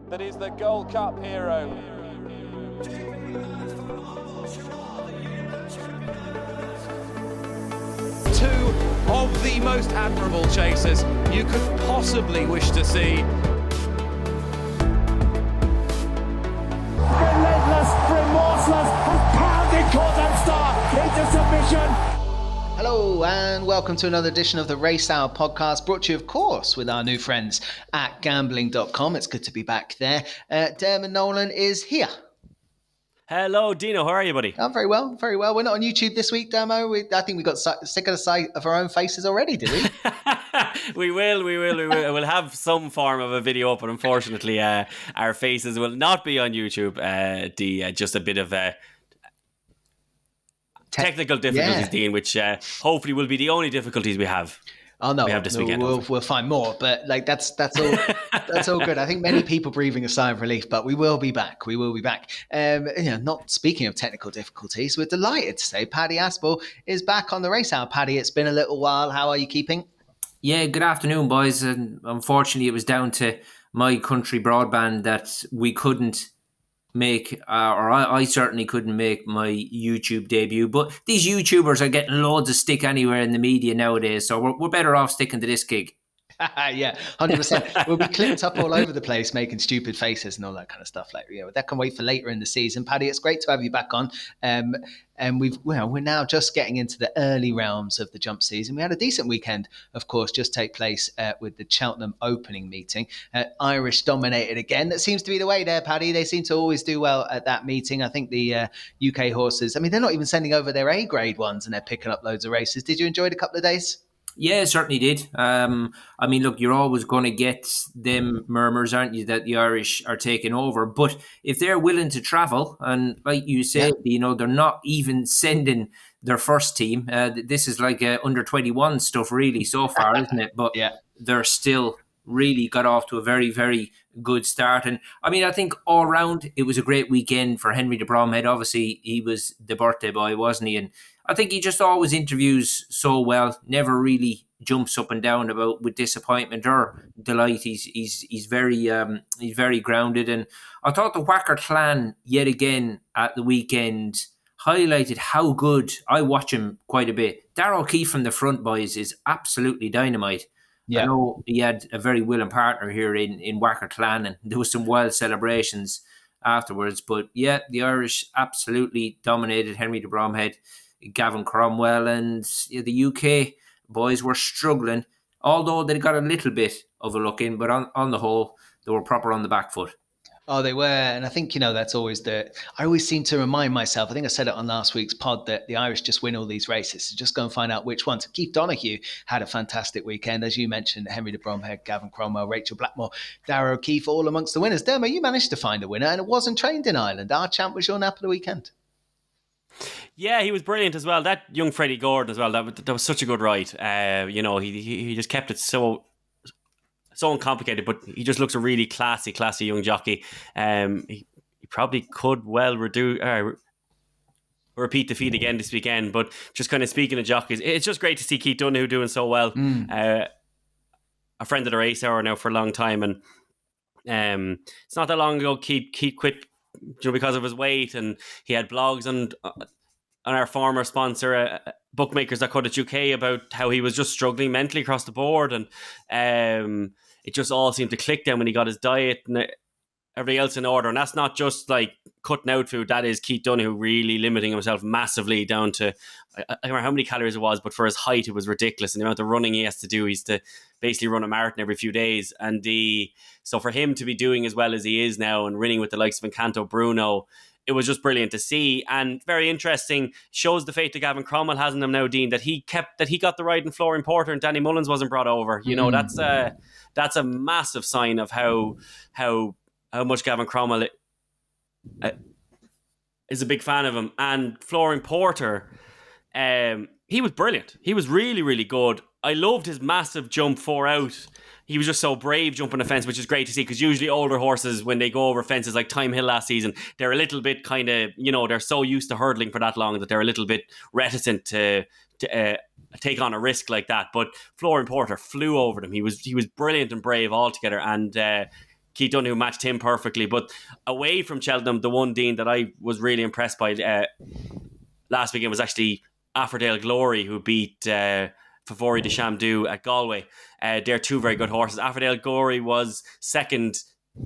that is the Gold Cup hero. Two of the most admirable chasers you could possibly wish to see. Relentless, remorseless, and pounding Cheltenham Star into submission. Hello and welcome to another edition of the Racehour podcast, brought to you, of course, with our new friends at Gambling.com. It's good to be back there. Diarmuid Nolan is here. Hello, Dino. How are you, buddy? I'm very well, very well. We're not on YouTube this week, Damo. I think we got sick of the sight of our own faces already, did we? We will. We'll have some form of a video up, but unfortunately, our faces will not be on YouTube. Just a bit of technical difficulties, Dean, which hopefully will be the only difficulties we have. Oh no, we have this weekend. We'll find more, but that's all. That's all good. I think many people breathing a sigh of relief, but we will be back. We will be back. Not speaking of technical difficulties, we're delighted to say Paddy Aspell is back on the Racehour. Paddy, it's been a little while. How are you keeping? Yeah, good afternoon, boys. And unfortunately, it was down to my country broadband that we couldn't make, or I certainly couldn't make my YouTube debut. But these YouTubers are getting loads of stick anywhere in the media nowadays, so we're better off sticking to this gig. Yeah, 100%. We'll be clipped up all over the place, making stupid faces and all that kind of stuff. That can wait for later in the season. Paddy, it's great to have you back on. And we're now just getting into the early realms of the jump season. We had a decent weekend, of course, just take place with the Cheltenham opening meeting. Irish dominated again. That seems to be the way there, Paddy. They seem to always do well at that meeting. I think the UK horses, they're not even sending over their A-grade ones and they're picking up loads of races. Did you enjoy the couple of days? Yeah, certainly did. Look, you're always going to get them murmurs, aren't you, that the Irish are taking over. But if they're willing to travel, and like you said, they're not even sending their first team. This is like under 21 stuff, really, so far, isn't it? But they're still really got off to a very, very good start. And I think all round it was a great weekend for Henry de Bromhead. Obviously, he was the birthday boy, wasn't he? And I think he just always interviews so well, never really jumps up and down with disappointment or delight. He's very grounded. And I thought the Whacker clan yet again at the weekend highlighted how good. I watch him quite a bit. Darragh O'Keefe from the front, boys, is absolutely dynamite. Yeah. I know he had a very willing partner here in Whacker clan, and there was some wild celebrations afterwards. But yeah, the Irish absolutely dominated Henry de Bromhead, Gavin Cromwell, and the UK boys were struggling, although they got a little bit of a look in, but on the whole, they were proper on the back foot. Oh, they were. And I think, that's always I always seem to remind myself, I think I said it on last week's pod, that the Irish just win all these races. So just go and find out which ones. Keith Donoghue had a fantastic weekend. As you mentioned, Henry de Bromhead, Gavin Cromwell, Rachel Blackmore, Darragh O'Keefe, all amongst the winners. Dermo, you managed to find a winner, and it wasn't trained in Ireland. Our champ was your nap of the weekend. Yeah, he was brilliant as well. That young Freddie Gordon as well, that was such a good ride. He just kept it so uncomplicated, but he just looks a really classy young jockey. He probably could well repeat defeat again this weekend, but just kind of speaking of jockeys, it's just great to see Keith Donoghue doing so well. A friend of the Racehour now for a long time, and it's not that long ago Keith quit because of his weight, and he had blogs on our former sponsor, Bookmakers that Cut It UK, about how he was just struggling mentally across the board, and it just all seemed to click then when he got his diet and everything else in order. And that's not just like cutting out food, that is Keith Donoghue really limiting himself massively down to, I don't remember how many calories it was, but for his height it was ridiculous, and the amount of running he has to do. He's to basically run a marathon every few days, and so for him to be doing as well as he is now and winning with the likes of Encanto Bruno, it was just brilliant to see, and very interesting. Shows the faith that Gavin Cromwell has in him now, Dean, that he got the ride in Florian Porter and Danny Mullins wasn't brought over. That's a massive sign of how much Gavin Cromwell is a big fan of him. And Florian Porter, he was brilliant. He was really, really good. I loved his massive jump 4 out. He was just so brave jumping the fence, which is great to see, because usually older horses, when they go over fences like Time Hill last season, they're a little bit kind of, they're so used to hurdling for that long that they're a little bit reticent to take on a risk like that. But Florian Porter flew over them. He was brilliant and brave altogether. And Keith Dunn, who matched him perfectly. But away from Cheltenham, the one, Dean, that I was really impressed by last weekend was actually Affordale Glory, who beat Favori de Chamdou at Galway. They're two very good horses. Affordale Glory was second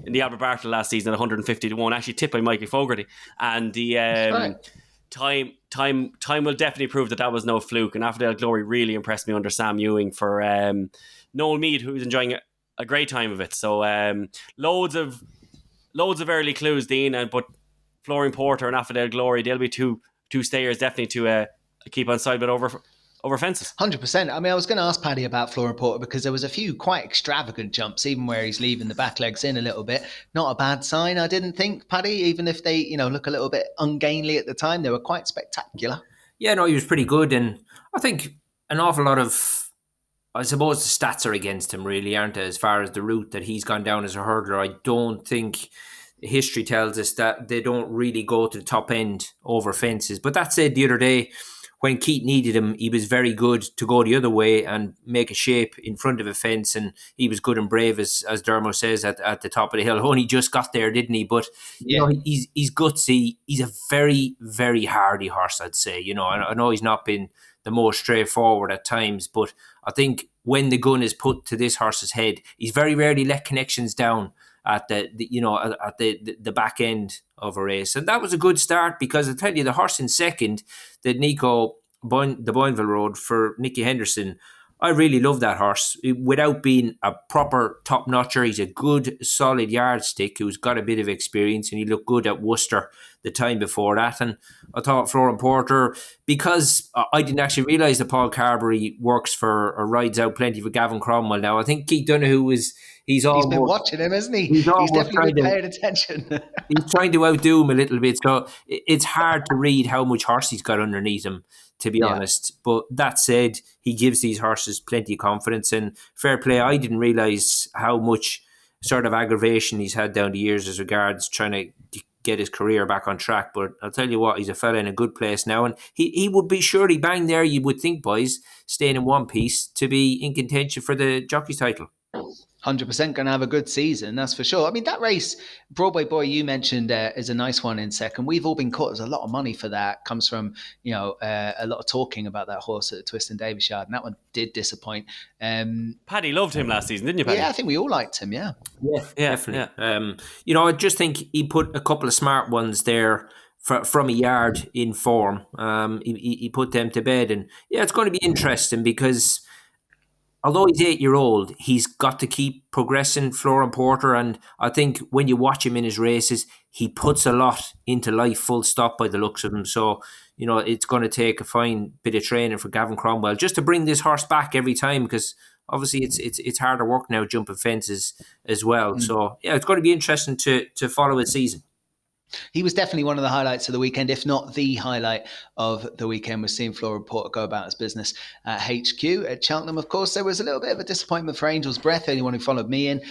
in the Albert Bartlett last season at 150 to 1, actually tipped by Mikey Fogarty. And the time will definitely prove that was no fluke. And Affordale Glory really impressed me under Sam Ewing for Noel Meade, who's enjoying a great time of it. So loads of early clues, Dean. But Florian Porter and Affordale Glory, they'll be two stayers definitely to keep on side, but over fences. 100%. I mean, I was going to ask Paddy about Florian Porter because there was a few quite extravagant jumps, even where he's leaving the back legs in a little bit. Not a bad sign, I didn't think, Paddy, even if they, look a little bit ungainly at the time, they were quite spectacular. Yeah, no, he was pretty good. And I think an awful lot of, I suppose the stats are against him, really, aren't they? As far as the route that he's gone down as a hurdler, I don't think history tells us that they don't really go to the top end over fences. But that said, the other day, when Keith needed him, he was very good to go the other way and make a shape in front of a fence, and he was good and brave, as Dermo says, at the top of the hill. Only just got there, didn't he? But he's gutsy. He's a very, very hardy horse, I'd say. I know he's not been the most straightforward at times, but I think when the gun is put to this horse's head, he's very rarely let connections down at the back end of a race. And that was a good start, because I tell you, the horse in second, the Boinville Road for Nicky Henderson, I really love that horse. Without being a proper top-notcher, he's a good, solid yardstick who's got a bit of experience, and he looked good at Worcester the time before that. And I thought Florian Porter, because I didn't actually realise that Paul Carberry works for or rides out plenty for Gavin Cromwell now. I think Keith Donoghue he's been watching him, hasn't he? He's definitely been paying attention. He's trying to outdo him a little bit, so it's hard to read how much horse he's got underneath him, to be honest. But that said, he gives these horses plenty of confidence, and fair play. I didn't realise how much sort of aggravation he's had down the years as regards trying to get his career back on track. But I'll tell you what, he's a fella in a good place now, and he would be surely bang there, you would think, boys, staying in one piece to be in contention for the jockey's title. 100% going to have a good season, that's for sure. I mean, that race, Broadway Boy, you mentioned, is a nice one in second. We've all been caught. There's a lot of money for that. Comes from, a lot of talking about that horse at the Twist and Davis Yard, and that one did disappoint. Paddy loved him last season, didn't you, Paddy? Yeah, I think we all liked him, yeah. Yeah, definitely. Yeah. I just think he put a couple of smart ones there from a yard in form. He put them to bed, and yeah, it's going to be interesting because although he's 8-year-old, he's got to keep progressing, Florian Porter. And I think when you watch him in his races, he puts a lot into life, full stop, by the looks of him. So, it's going to take a fine bit of training for Gavin Cromwell just to bring this horse back every time, because obviously it's harder work now jumping fences as well. So, yeah, it's going to be interesting to follow his season. He was definitely one of the highlights of the weekend, if not the highlight of the weekend, was seeing Florian Porter go about his business at HQ at Cheltenham. Of course, there was a little bit of a disappointment for Angel's Breath. Anyone who followed me in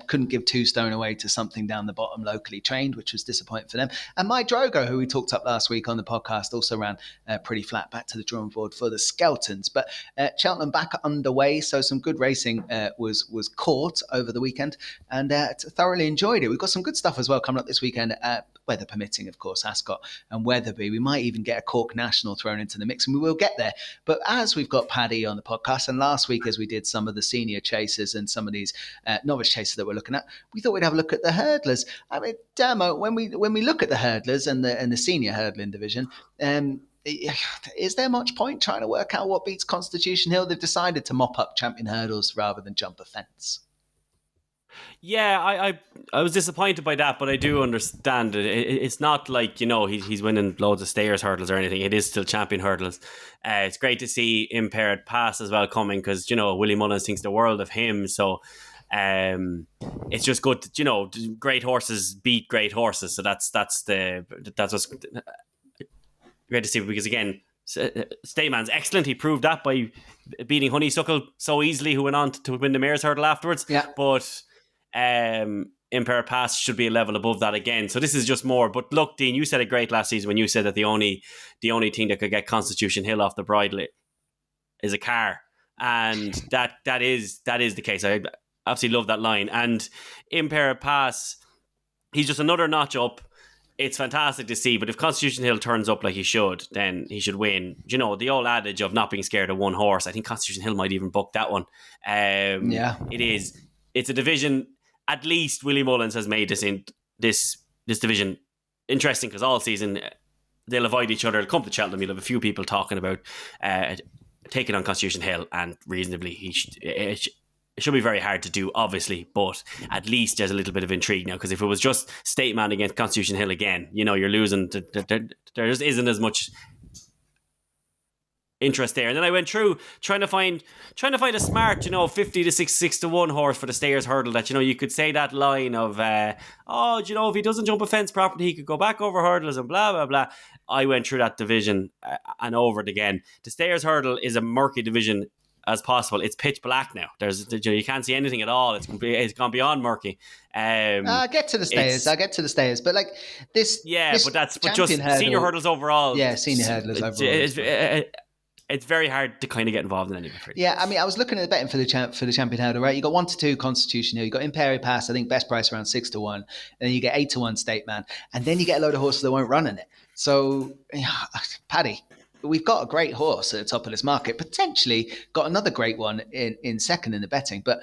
couldn't give 2 stone away to something down the bottom, locally trained, which was disappointing for them. And My Drogo, who we talked up last week on the podcast, also ran pretty flat, back to the drawing board for the Skeltons. But Cheltenham back underway, so some good racing was caught over the weekend, and thoroughly enjoyed it. We've got some good stuff as well coming up this weekend, weather permitting, of course, Ascot and Wetherby. We might even get a Cork National thrown into the mix, and we will get there. But as we've got Paddy on the podcast, and last week as we did some of the senior chasers and some of these novice chasers that we're looking at, we thought we'd have a look at the hurdlers. I mean, Damo, when we look at the hurdlers and the senior hurdling division, is there much point trying to work out what beats Constitution Hill? They've decided to mop up champion hurdles rather than jump a fence. Yeah, I was disappointed by that, but I do understand it. It's not like, he's winning loads of stayers hurdles or anything. It is still champion hurdles. It's great to see Impaired Pass as well coming, because, Willie Mullins thinks the world of him. So it's just good that, great horses beat great horses. So that's what's great to see, because again, Stayman's excellent. He proved that by beating Honeysuckle so easily, who went on to win the Mayor's Hurdle afterwards. Yeah. But Empire Pass should be a level above that again. So this is just more. But look, Dean, you said it great last season when you said that the only thing that could get Constitution Hill off the bridle is a car, and that is the case. absolutely love that line. And Impair Pass, he's just another notch up. It's fantastic to see, but if Constitution Hill turns up like he should, then he should win. You know, the old adage of not being scared of one horse, I think Constitution Hill might even book that one. It's a division, at least Willie Mullins has made this division interesting, because all season they'll avoid each other. They'll come to Cheltenham, you'll have a few people talking about taking on Constitution Hill, and reasonably it should be very hard to do, obviously, but at least there's a little bit of intrigue now, because if it was just State Man against Constitution Hill again, you know, you're losing. There just isn't as much interest there. And then I went through trying to find a smart, 50 to 6 to 1 horse for the Stayers Hurdle that, you could say that line of, if he doesn't jump a fence properly, he could go back over hurdles and blah, blah, blah. I went through that division and over it again. The Stayers Hurdle is a murky division as possible. It's pitch black now. You can't see anything at all. It's gone beyond murky. I'll get to the Stayers. But like this, but just senior hurdles overall. Yeah, senior hurdles overall. It's very hard to kind of get involved in any of it. Yeah, I mean, I was looking at the betting for the champion hurdle, right? You got 1 to 2 Constitution Hill, you got Imperi Pass, I think best price around 6 to 1, and then you get 8 to 1 State Man, and then you get a load of horses that won't run in it. So, Paddy, we've got a great horse at the top of this market, potentially got another great one in second in the betting, but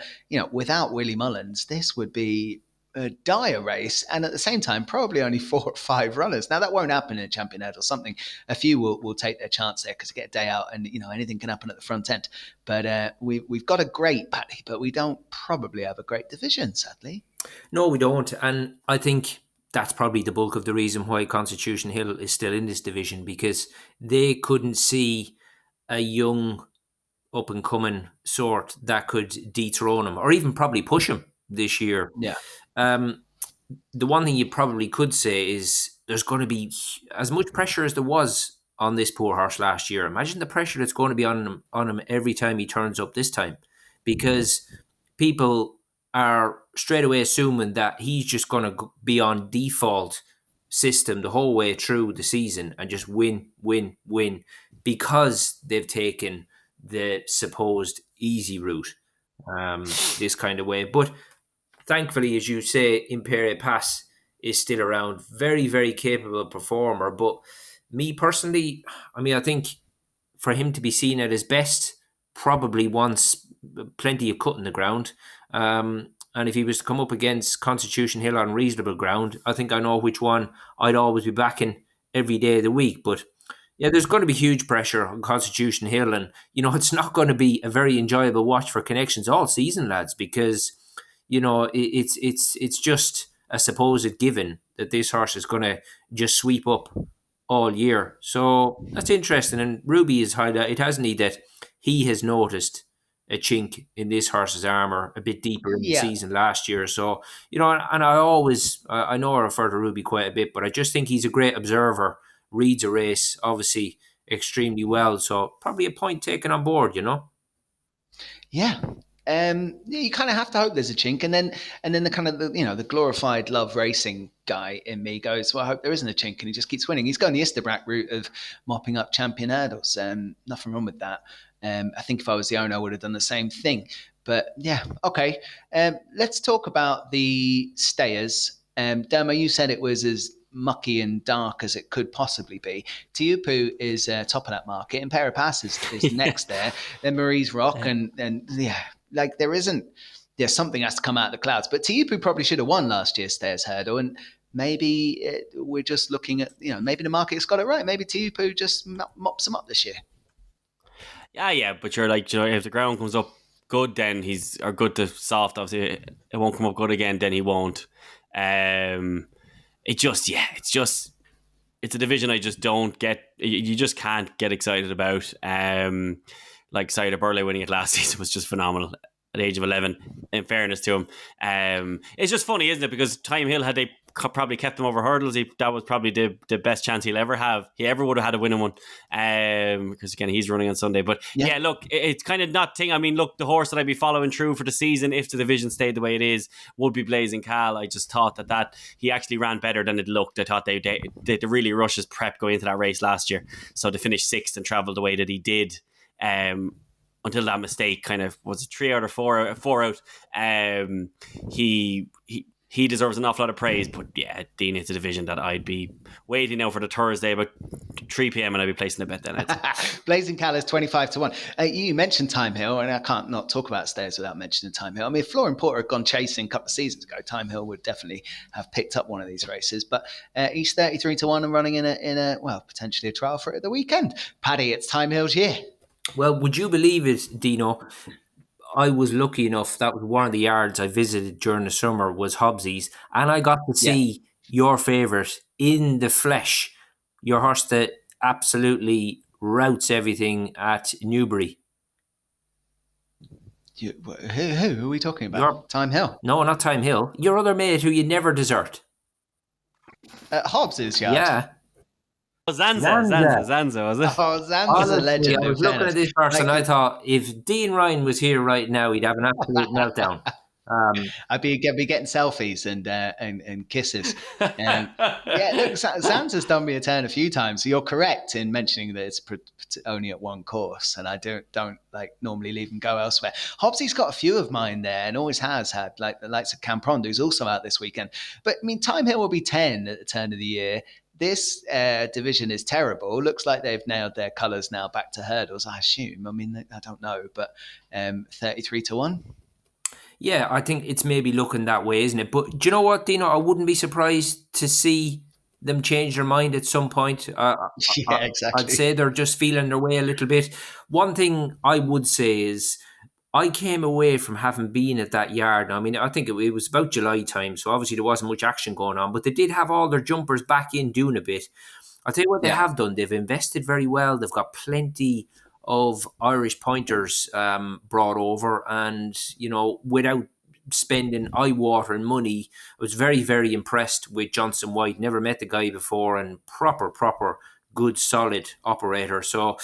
without Willie Mullins, this would be a dire race, and at the same time probably only 4 or 5 runners. Now that won't happen in a champion hurdle. A few will take their chance there because you get a day out, and anything can happen at the front end. But we've got a great Paddy, but we don't probably have a great division, sadly. No, we don't, and I think that's probably the bulk of the reason why Constitution Hill is still in this division, because they couldn't see a young up and coming sort that could dethrone him or even probably push him this year. Yeah. The one thing you probably could say is there's going to be as much pressure as there was on this poor horse last year. Imagine the pressure that's going to be on him every time he turns up this time, because people are straight away assuming that he's just going to be on default system the whole way through the season and just win, because they've taken the supposed easy route this kind of way. But thankfully, as you say, Imperial Pass is still around. Very, very capable performer. But me personally, I mean, I think for him to be seen at his best, probably wants plenty of cut in the ground. And if he was to come up against Constitution Hill on reasonable ground, I think I know which one I'd always be backing every day of the week. But yeah, there's going to be huge pressure on Constitution Hill. And, it's not going to be a very enjoyable watch for Connections all season, lads, because it's just a supposed given that this horse is going to just sweep up all year. So that's interesting. And Ruby has highlighted, hasn't he, that he has noticed a chink in this horse's armour a bit deeper in the season last year. So, and I know I refer to Ruby quite a bit, but I just think he's a great observer, reads a race, obviously, extremely well. So probably a point taken on board, Yeah. You kind of have to hope there's a chink, and then the kind of the glorified love racing guy in me goes, well, I hope there isn't a chink, and he just keeps winning. He's going the Isterbrack route of mopping up champion hurdles. Nothing wrong with that. I think if I was the owner, I would have done the same thing. But yeah, okay. Let's talk about the Stayers. Dermo, you said it was as mucky and dark as it could possibly be. Tiupu is top of that market, and Imperial Pass is next there. Then Marie's Rock, and like something has to come out of the clouds. But Tiupu probably should have won last year's Stayers Hurdle, and maybe we're just looking at, maybe the market's got it right. Maybe Tiupu just mops them up this year. Yeah, but you're like, if the ground comes up good, then or good to soft, obviously it won't come up good again, then he won't. It's a division I just don't get. You just can't get excited about. Like Cider Burley winning it last season was just phenomenal at the age of 11, in fairness to him. It's just funny, isn't it? Because Time Hill, had they probably kept him over hurdles, that was probably the best chance he'll ever have. He ever would have had a winning one. Because again, he's running on Sunday. But yeah, look, it's kind of not thing. I mean, look, the horse that I'd be following through for the season, if the division stayed the way it is, would be Blazing Cal. I just thought that he actually ran better than it looked. I thought they really rushed his prep going into that race last year. So to finish 6th and travel the way that he did, until that mistake kind of was a 3 out or 4 out. He deserves an awful lot of praise, but yeah, Dean, it's a division that I'd be waiting now for the Thursday about 3 p.m. and I'd be placing a bet then. Blazing Callous 25-1. You mentioned Time Hill, and I can't not talk about Stairs without mentioning Time Hill. I mean, if Florian Porter had gone chasing a couple of seasons ago, Time Hill would definitely have picked up one of these races. But he's 33-1 and running in a potentially a trial for it at the weekend. Paddy, it's Time Hill's year. Well, would you believe it, Dino? I was lucky enough, that was one of the yards I visited during the summer, was Hobbsy's, and I got to see your favourite in the flesh, your horse that absolutely routs everything at Newbury. Who are we talking about? Time Hill? No, not Time Hill. Your other mate who you never desert. Hobbs's yard? Yeah. Zanza, was it? Oh, Zanza's a legend. I was looking at this person and I thought, if Dean Ryan was here right now, he'd have an absolute meltdown. I'd be getting selfies and kisses. Look, Zanza's done me a turn a few times. So you're correct in mentioning that it's only at one course, and I don't like normally leave him go elsewhere. Hobbsy's got a few of mine there, and always has had, like the likes of Camprond, who's also out this weekend. But I mean, Time Hill will be 10 at the turn of the year. This division is terrible. Looks like they've nailed their colours now back to hurdles, I assume. I mean, I don't know, but 33-1. Yeah, I think it's maybe looking that way, isn't it? But do you know what, Dino? I wouldn't be surprised to see them change their mind at some point. Exactly. I'd say they're just feeling their way a little bit. One thing I would say is I came away from having been at that yard. I mean, I think it was about July time, so obviously there wasn't much action going on, but they did have all their jumpers back in doing a bit. I'll tell you what they have done. They've invested very well. They've got plenty of Irish pointers brought over, and, you know, without spending eye-watering money, I was very, very impressed with Johnson White. Never met the guy before, and proper, good, solid operator. So,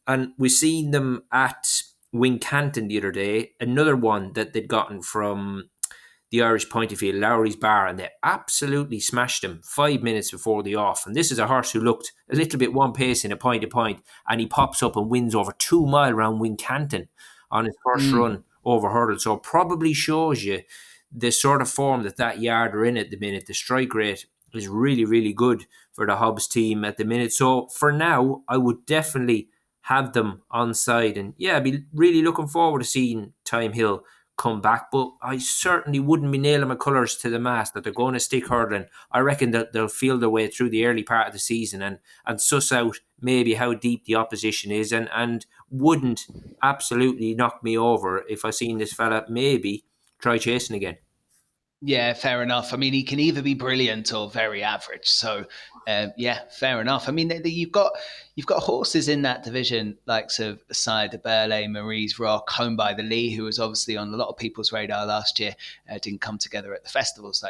and we've seen them at Wincanton the other day, another one that they'd gotten from the Irish point of view, Lowry's Bar, and they absolutely smashed him 5 minutes before the off. And this is a horse who looked a little bit one pace in a point to point, and he pops up and wins over 2 mile round Wincanton on his first run over hurdle. So it probably shows you the sort of form that yard are in at the minute. The strike rate is really, really good for the Hobbs team at the minute. So for now, I would definitely have them on side, and I'd be really looking forward to seeing Time Hill come back. But I certainly wouldn't be nailing my colours to the mast that they're going to stick hurdling. I reckon that they'll feel their way through the early part of the season and suss out maybe how deep the opposition is, and wouldn't absolutely knock me over if I seen this fella maybe try chasing again. Yeah, fair enough. I mean, he can either be brilliant or very average. So, fair enough. I mean, you've got horses in that division, like Side de Burley, Marie's Rock, Home by the Lee, who was obviously on a lot of people's radar last year, didn't come together at the festivals,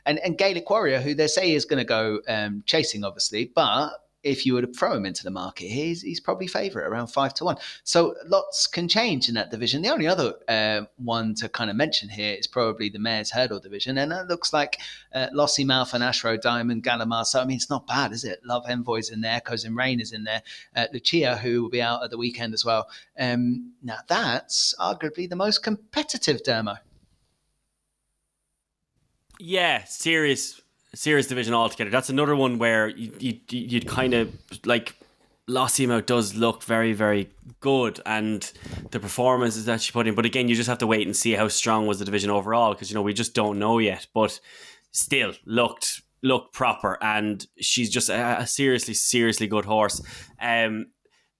and Gaelic Warrior, who they say is going to go chasing, obviously, but if you were to throw him into the market, he's probably favourite around 5-1. So lots can change in that division. The only other one to kind of mention here is probably the Mares Hurdle division, and that looks like Lossiemouth and Ashrow Diamond, Gallimar. So I mean, it's not bad, is it? Love Envoy's in there, Cousin Rain is in there, Lucia, who will be out at the weekend as well. Now that's arguably the most competitive, Dermo. Yeah, serious division altogether. That's another one where you'd kind of like Lossiemouth does look very, very good, and the performances that she put in. But again, you just have to wait and see how strong was the division overall, because we just don't know yet. But still looked proper, and she's just a seriously good horse.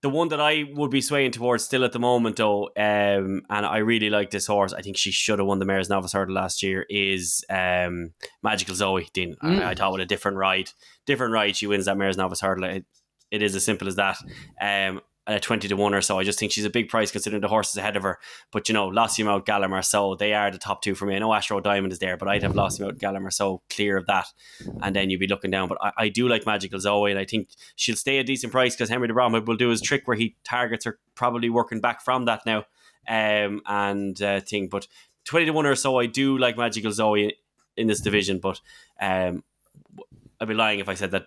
The one that I would be swaying towards still at the moment, though, and I really like this horse, I think she should have won the Mares Novice Hurdle last year, is Magical Zoe, Dean. I thought with a different ride, she wins that Mares Novice Hurdle. It is as simple as that. At 20-1 or so, I just think she's a big price considering the horses ahead of her. But Lossiemouth, Gallimar, so they are the top two for me. I know Ashrow Diamond is there, but I'd have Lossiemouth, Gallimar, so clear of that, and then you'd be looking down. But I do like Magical Zoe, and I think she'll stay a decent price because Henry de Bromhead will do his trick where he targets her, probably working back from that now. But 20-1 or so, I do like Magical Zoe in this division, but I'd be lying if I said that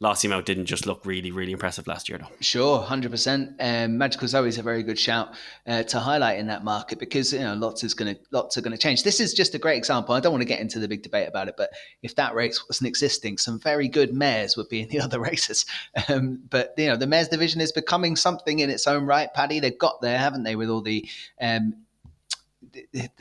Lossiemouth didn't just look really, really impressive last year, though. Sure, 100%. Magical Zoe is a very good shout to highlight in that market, because lots are gonna change. This is just a great example. I don't want to get into the big debate about it, but if that race wasn't existing, some very good mares would be in the other races. But the mares division is becoming something in its own right. Paddy, they've got there, haven't they, with all the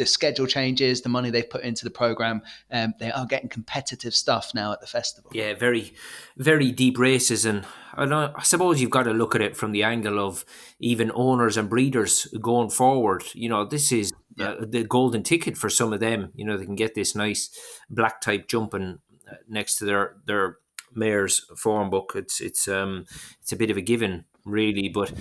schedule changes, the money they've put into the program. They are getting competitive stuff now at the festival. Yeah, very, very deep races. And I suppose you've got to look at it from the angle of even owners and breeders going forward. This is the golden ticket for some of them. They can get this nice black type jumping next to their mare's form book. It's a bit of a given, really. But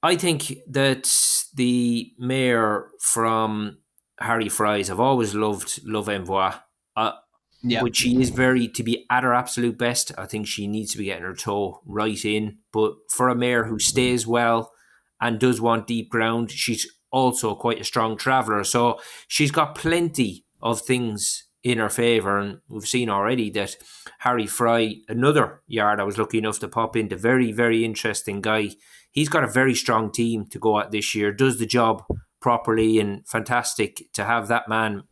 I think that the mare from Harry Fry's, I've always loved Love Envoi. But she is to be at her absolute best, I think she needs to be getting her toe right in. But for a mare who stays well and does want deep ground, she's also quite a strong traveller. So she's got plenty of things in her favour. And we've seen already that Harry Fry, another yard I was lucky enough to pop into, very, very interesting guy. He's got a very strong team to go at this year, does the job properly, and fantastic to have that man,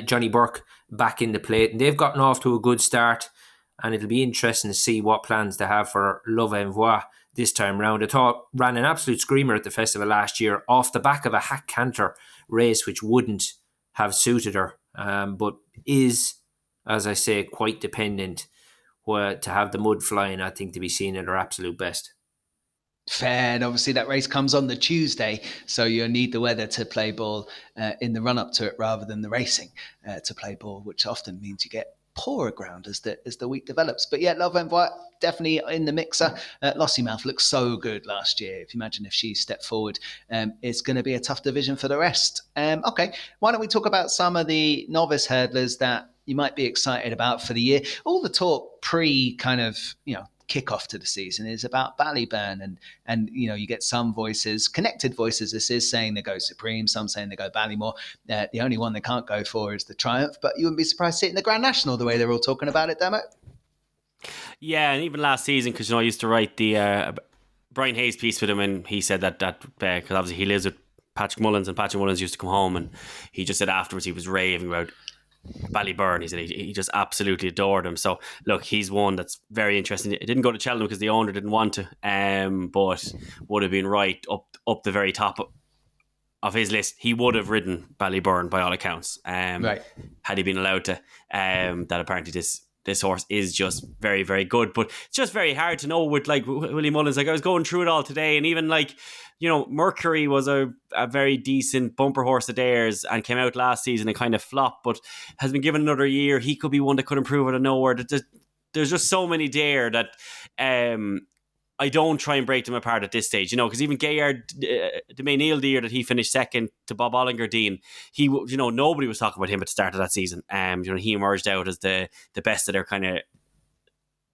Johnny Burke, back in the plate. And they've gotten off to a good start, and it'll be interesting to see what plans they have for Love Envoi this time round. I thought ran an absolute screamer at the festival last year off the back of a hack canter race, which wouldn't have suited her, but is, as I say, quite dependent to have the mud flying, I think, to be seen at her absolute best. Fair, and obviously that race comes on the Tuesday, so you'll need the weather to play ball in the run-up to it rather than the racing to play ball, which often means you get poorer ground as the week develops. But yeah, Love Envoi definitely in the mixer. Lossiemouth looked so good last year. If you imagine if she stepped forward, it's going to be a tough division for the rest. Okay, why don't we talk about some of the novice hurdlers that you might be excited about for the year? All the talk pre kind of, kickoff to the season is about Ballyburn, and you get some voices, connected voices, this is saying they go Supreme, some saying they go Ballymore. The only one they can't go for is the Triumph, but you wouldn't be surprised to see it in the Grand National the way they're all talking about it, Demo. Yeah, and even last season, because I used to write the Brian Hayes piece with him, and he said that because obviously he lives with Patrick Mullins, and Patrick Mullins used to come home, and he just said afterwards he was raving about Ballyburn. He said he just absolutely adored him. So look, he's one that's very interesting. It didn't go to Cheltenham because the owner didn't want to, but would have been right up the very top of his list. He would have ridden Ballyburn by all accounts, right, had he been allowed to. That apparently this horse is just very, very good, but it's just very hard to know with like Willie Mullins. Like I was going through it all today, and even like, Mercury was a very decent bumper horse of theirs and came out last season and kind of flopped, but has been given another year. He could be one that could improve out of nowhere. There's just so many there that I don't try and break them apart at this stage, because even Gaillard, the main Neil, the year that he finished second to Bob Ollinger-Dean, he, nobody was talking about him at the start of that season. He emerged out as the best of their kind of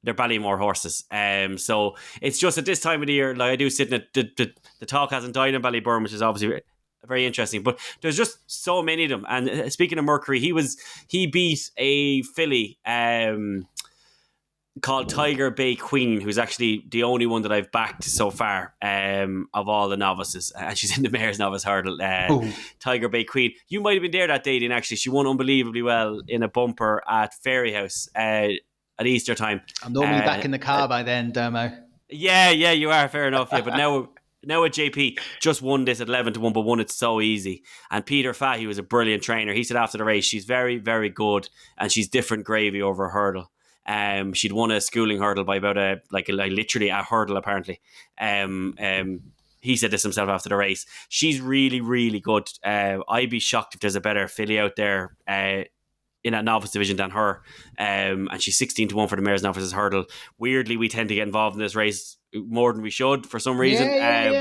their Ballymore horses. So it's just at this time of the year, like I do sit in it, the talk hasn't died in Ballyburn, which is obviously very interesting, but there's just so many of them. And speaking of Mercury, he beat a filly called Tiger Bay Queen, who's actually the only one that I've backed so far of all the novices, and she's in the Mayor's Novice Hurdle. Tiger Bay Queen, you might have been there that day, and actually she won unbelievably well in a bumper at Fairyhouse at Easter time. I'm normally back in the car by then, Dermo. Yeah, you are, fair enough. Yeah, but now at JP, just won this at 11-1, but won it so easy. And Peter Fahey was a brilliant trainer. He said after the race, she's very, very good, and she's different gravy over a hurdle. She'd won a schooling hurdle by about literally a hurdle apparently. He said this himself after the race. She's really, really good. I'd be shocked if there's a better filly out there in that novice division than her. And she's 16-1 for the Mayor's Novices Hurdle. Weirdly, we tend to get involved in this race more than we should for some reason.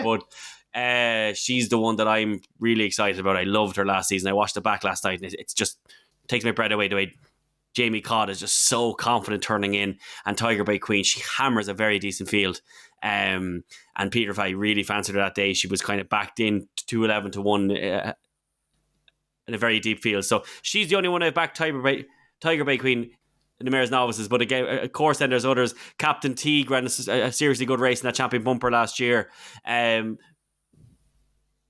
But she's the one that I'm really excited about. I loved her last season. I watched it back last night, and it's just takes my breath away the way Jamie Codd is just so confident turning in, and Tiger Bay Queen, she hammers a very decent field. And Peter Fahey really fancied her that day. She was kind of backed in to 11-1 in a very deep field. So she's the only one I've backed, Tiger Bay Queen. in the Mayor's Novices. But again, of course, then there's others. Captain Teague ran a seriously good race in that Champion Bumper last year. And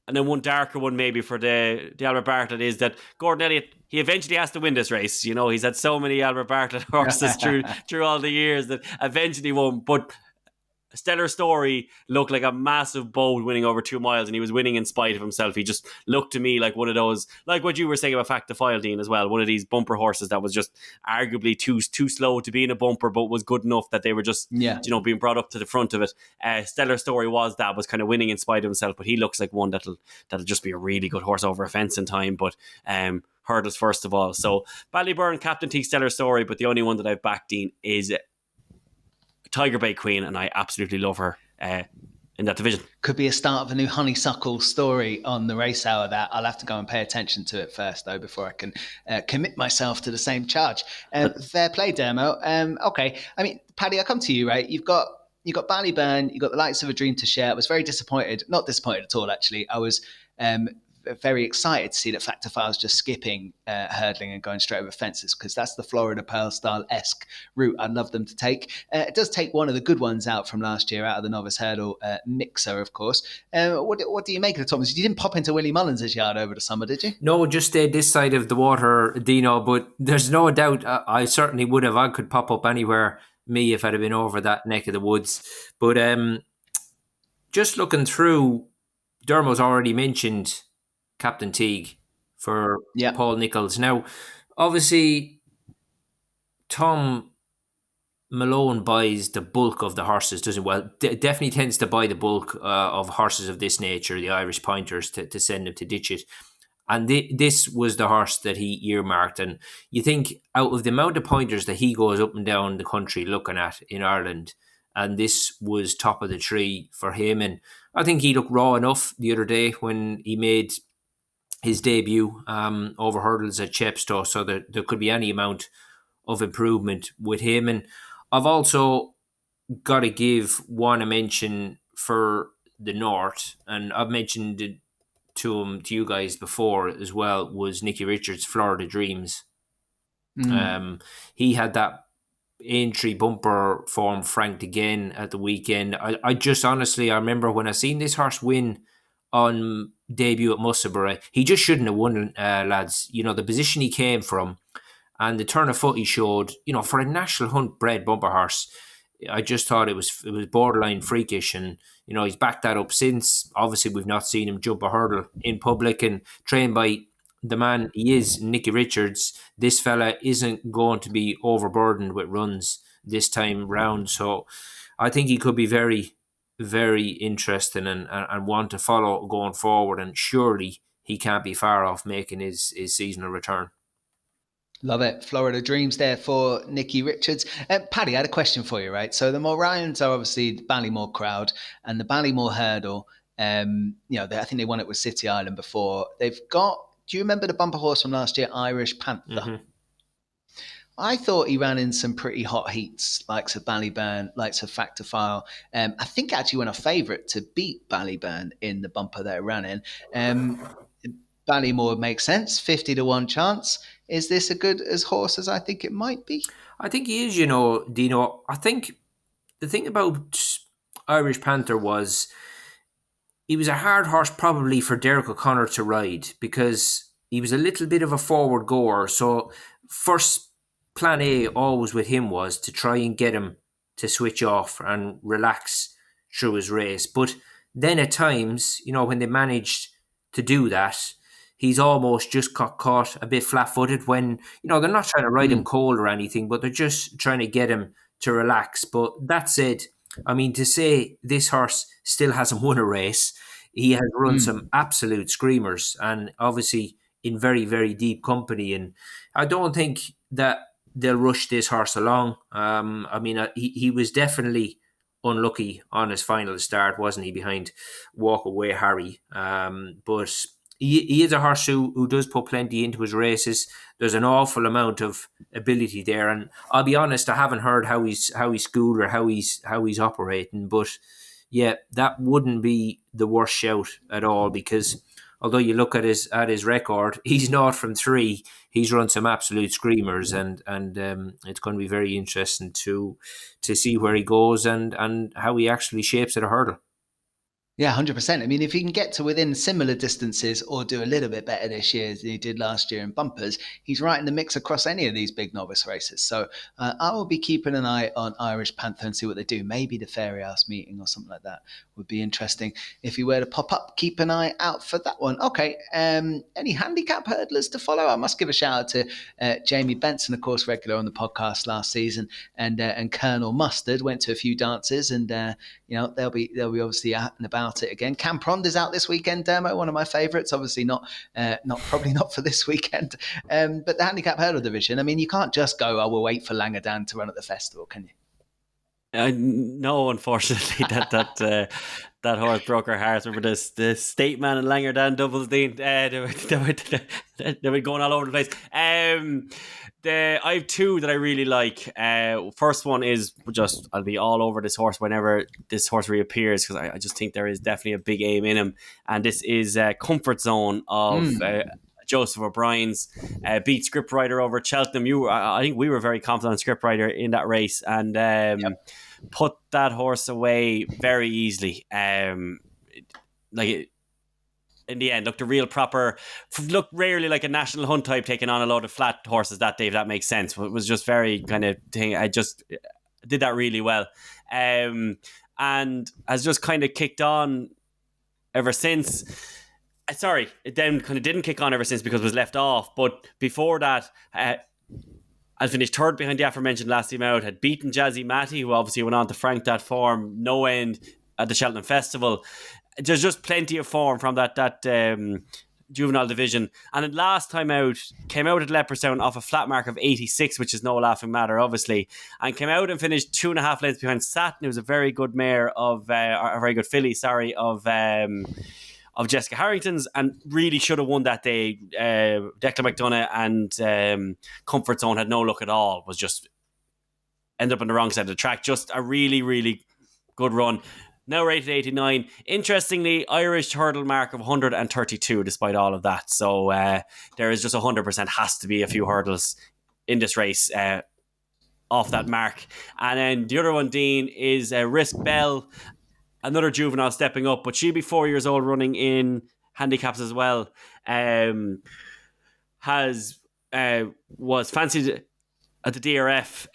then one darker one maybe for the Albert Bartlett is that Gordon Elliott, he eventually has to win this race. You know, he's had so many Albert Bartlett horses through all the years that eventually won. But Stellar Story looked like a massive bolt winning over 2 miles, and he was winning in spite of himself. He just looked to me like one of those, like what you were saying about Fact to File, Dean, as well. One of these bumper horses that was just arguably too slow to be in a bumper, but was good enough that they were just, being brought up to the front of it. Stellar Story was kind of winning in spite of himself, but he looks like one that'll just be a really good horse over a fence in time. But hurdles first of all. So Ballyburn, Captain T, Stellar Story, but the only one that I've backed, Dean, is Tiger Bay Queen, and I absolutely love her in that division. Could be a start of a new honeysuckle story on the Racehour. That I'll have to go and pay attention to it first, though, before I can commit myself to the same charge. Fair play, Dermo. Okay, I mean, Paddy, I come to you, right? You've got Ballyburn, you've got the likes of A Dream to Share. I was very disappointed, not disappointed at all, actually. I was very excited to see that Factor File's just skipping hurdling and going straight over fences, because that's the Florida Pearl style-esque route I'd love them to take. It does take one of the good ones out from last year, out of the novice hurdle, Mixer, of course. What do you make of the Thomas? You didn't pop into Willie Mullins' yard over the summer, did you? No, just stayed this side of the water, Dino, but there's no doubt I certainly would have. I could pop up anywhere, me, if I'd have been over that neck of the woods. But just looking through, Dermo's already mentioned Captain Teague for Paul Nicholls. Now, obviously, Tom Malone buys the bulk of the horses, doesn't definitely tends to buy the bulk of horses of this nature, the Irish pointers, to send them to ditch it. And this was the horse that he earmarked. And you think, out of the amount of pointers that he goes up and down the country looking at in Ireland, and this was top of the tree for him. And I think he looked raw enough the other day when he made his debut over hurdles at Chepstow, so that there could be any amount of improvement with him. And I've also got to give one a mention for the North, and I've mentioned it to you guys before as well, was Nicky Richards' Florida Dreams. He had that entry bumper form franked again at the weekend. I just honestly, I remember when I seen this horse win on debut at Musselburgh, he just shouldn't have won, lads. You know, the position he came from and the turn of foot he showed, you know, for a National Hunt bred bumper horse, I just thought it was borderline freakish. And, you know, he's backed that up since. Obviously, we've not seen him jump a hurdle in public, and trained by the man he is, Nicky Richards. This fella isn't going to be overburdened with runs this time round. So I think he could be very, very interesting and want to follow going forward. And surely he can't be far off making his seasonal return. Love it. Florida Dreams there for Nicky Richards. Paddy, I had a question for you, right? So the Morans are obviously the Ballymore crowd, and the Ballymore hurdle, I think they won it with City Island before. They've got, do you remember the bumper horse from last year, Irish Panther? Mm-hmm. I thought he ran in some pretty hot heats, likes of Ballyburn, likes of Factor File. I think actually went a favourite to beat Ballyburn in the bumper that it ran in. Ballymore makes sense, 50-1 chance. Is this a good as horse as I think it might be? I think he is, Dino. I think the thing about Irish Panther was he was a hard horse probably for Derek O'Connor to ride, because he was a little bit of a forward goer. So first plan A always with him was to try and get him to switch off and relax through his race. But then at times, when they managed to do that, he's almost just got caught a bit flat-footed when, they're not trying to ride him cold or anything, but they're just trying to get him to relax. But that said, I mean, to say this horse still hasn't won a race, he has run some absolute screamers, and obviously in very, very deep company. And I don't think that they'll rush this horse along. He was definitely unlucky on his final start, wasn't he, behind Walk Away Harry? But he is a horse who does put plenty into his races. There's an awful amount of ability there, and I'll be honest, I haven't heard how he's schooled or how he's operating. But yeah, that wouldn't be the worst shout at all, because although you look at his record, he's not from 3. He's run some absolute screamers, and it's going to be very interesting to see where he goes and how he actually shapes at a hurdle. Yeah, 100%. I mean, if he can get to within similar distances or do a little bit better this year as he did last year in bumpers, he's right in the mix across any of these big novice races. So I will be keeping an eye on Irish Panther and see what they do. Maybe the Fairy House meeting or something like that would be interesting. If he were to pop up, keep an eye out for that one. Okay, any handicap hurdlers to follow? I must give a shout out to Jamie Benson, of course, regular on the podcast last season, and Colonel Mustard. Went to a few dances, and they'll be obviously out and about it again. Cam Prond is out this weekend, Dermo, one of my favourites. Obviously probably not for this weekend, but the handicap hurdle division. I mean, you can't just go, we'll wait for Langadan to run at the festival, can you? No, unfortunately, that horse broke our hearts. Remember the State Man and Langerdan doubles, Dean. They were going all over the place. I have 2 that I really like. First one is I'll be all over this horse whenever this horse reappears, because I just think there is definitely a big aim in him, and this is Comfort Zone of Joseph O'Brien's. Beat Scriptwriter over Cheltenham. I think we were very confident on Scriptwriter in that race, and put that horse away very easily. In the end, looked a real proper, looked rarely like a National Hunt type taking on a load of flat horses that day, if that makes sense. It was just very kind of thing. I just did that really well. And has just kind of kicked on ever since. Sorry, it then kind of didn't kick on ever since because it was left off. But before that, I finished 3rd behind the aforementioned Last Team Out. Had beaten Jazzy Matty, who obviously went on to frank that form no end at the Cheltenham Festival. There's just plenty of form from that juvenile division. And then last time out, came out at Leopardstown off a flat mark of 86, which is no laughing matter, obviously, and came out and finished 2.5 lengths behind Satin, who was a very good mare of a very good filly, of Jessica Harrington's, and really should have won that day. Declan McDonough and Comfort Zone had no luck at all. Was just ended up on the wrong side of the track. Just a really, really good run. Now rated 89. Interestingly, Irish hurdle mark of 132 despite all of that. So there is just 100% has to be a few hurdles in this race off that mark. And then the other one, Dean, is Risk Bell. Another juvenile stepping up, but she'll be 4 years old, running in handicaps as well. Was fancied at the DRF,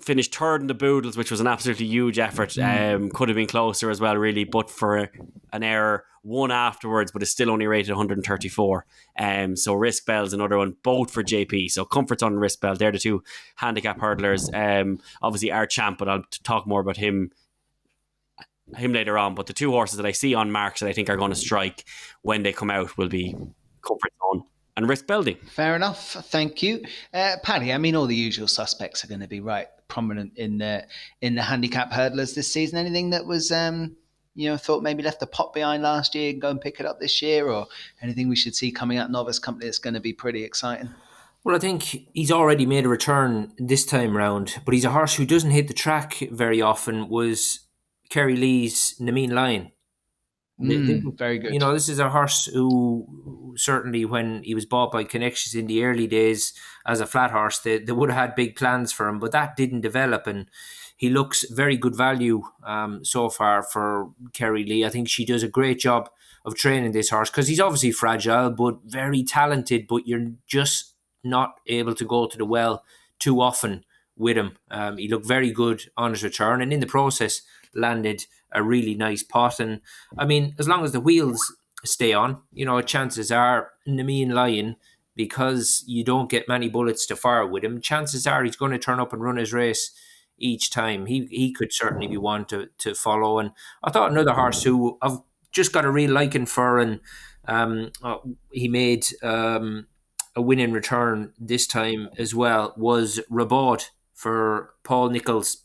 finished 3rd in the Boodles, which was an absolutely huge effort. Could have been closer as well, really, but for an error. Won afterwards, but is still only rated 134. So Risk Bell's another one, both for JP. So Comfort on Risk Bell, they're the 2 handicap hurdlers. Obviously our champ, but I'll talk more about him later on. But the 2 horses that I see on marks that I think are going to strike when they come out will be Comfort Zone and Risk Building. Fair enough. Thank you. Paddy, I mean, all the usual suspects are going to be right prominent in the handicap hurdlers this season. Anything that was, thought maybe left a pot behind last year and go and pick it up this year, or anything we should see coming out novice company that's going to be pretty exciting? Well, I think he's already made a return this time round, but he's a horse who doesn't hit the track very often, was Kerry Lee's Nameen Lion. Very good. This is a horse who certainly, when he was bought by Connections in the early days as a flat horse, they would have had big plans for him, but that didn't develop, and he looks very good value so far for Kerry Lee. I think she does a great job of training this horse, because he's obviously fragile but very talented, but you're just not able to go to the well too often with him. He looked very good on his return, and in the process landed a really nice pot. And I mean, as long as the wheels stay on, chances are Nameen Lion, because you don't get many bullets to fire with him, chances are he's going to turn up and run his race each time. He could certainly be one to follow. And I thought another horse who I've just got a real liking for, and he made a winning return this time as well, was Rabaud for Paul Nichols.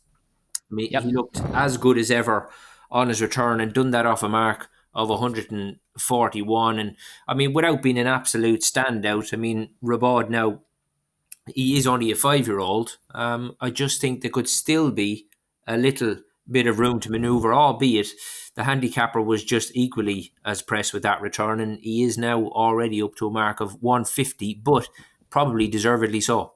I mean, He looked as good as ever on his return, and done that off a mark of 141. And I mean, without being an absolute standout, I mean, Rabaud now, he is only a 5-year-old. I just think there could still be a little bit of room to manoeuvre, albeit the handicapper was just equally as pressed with that return, and he is now already up to a mark of 150, but probably deservedly so.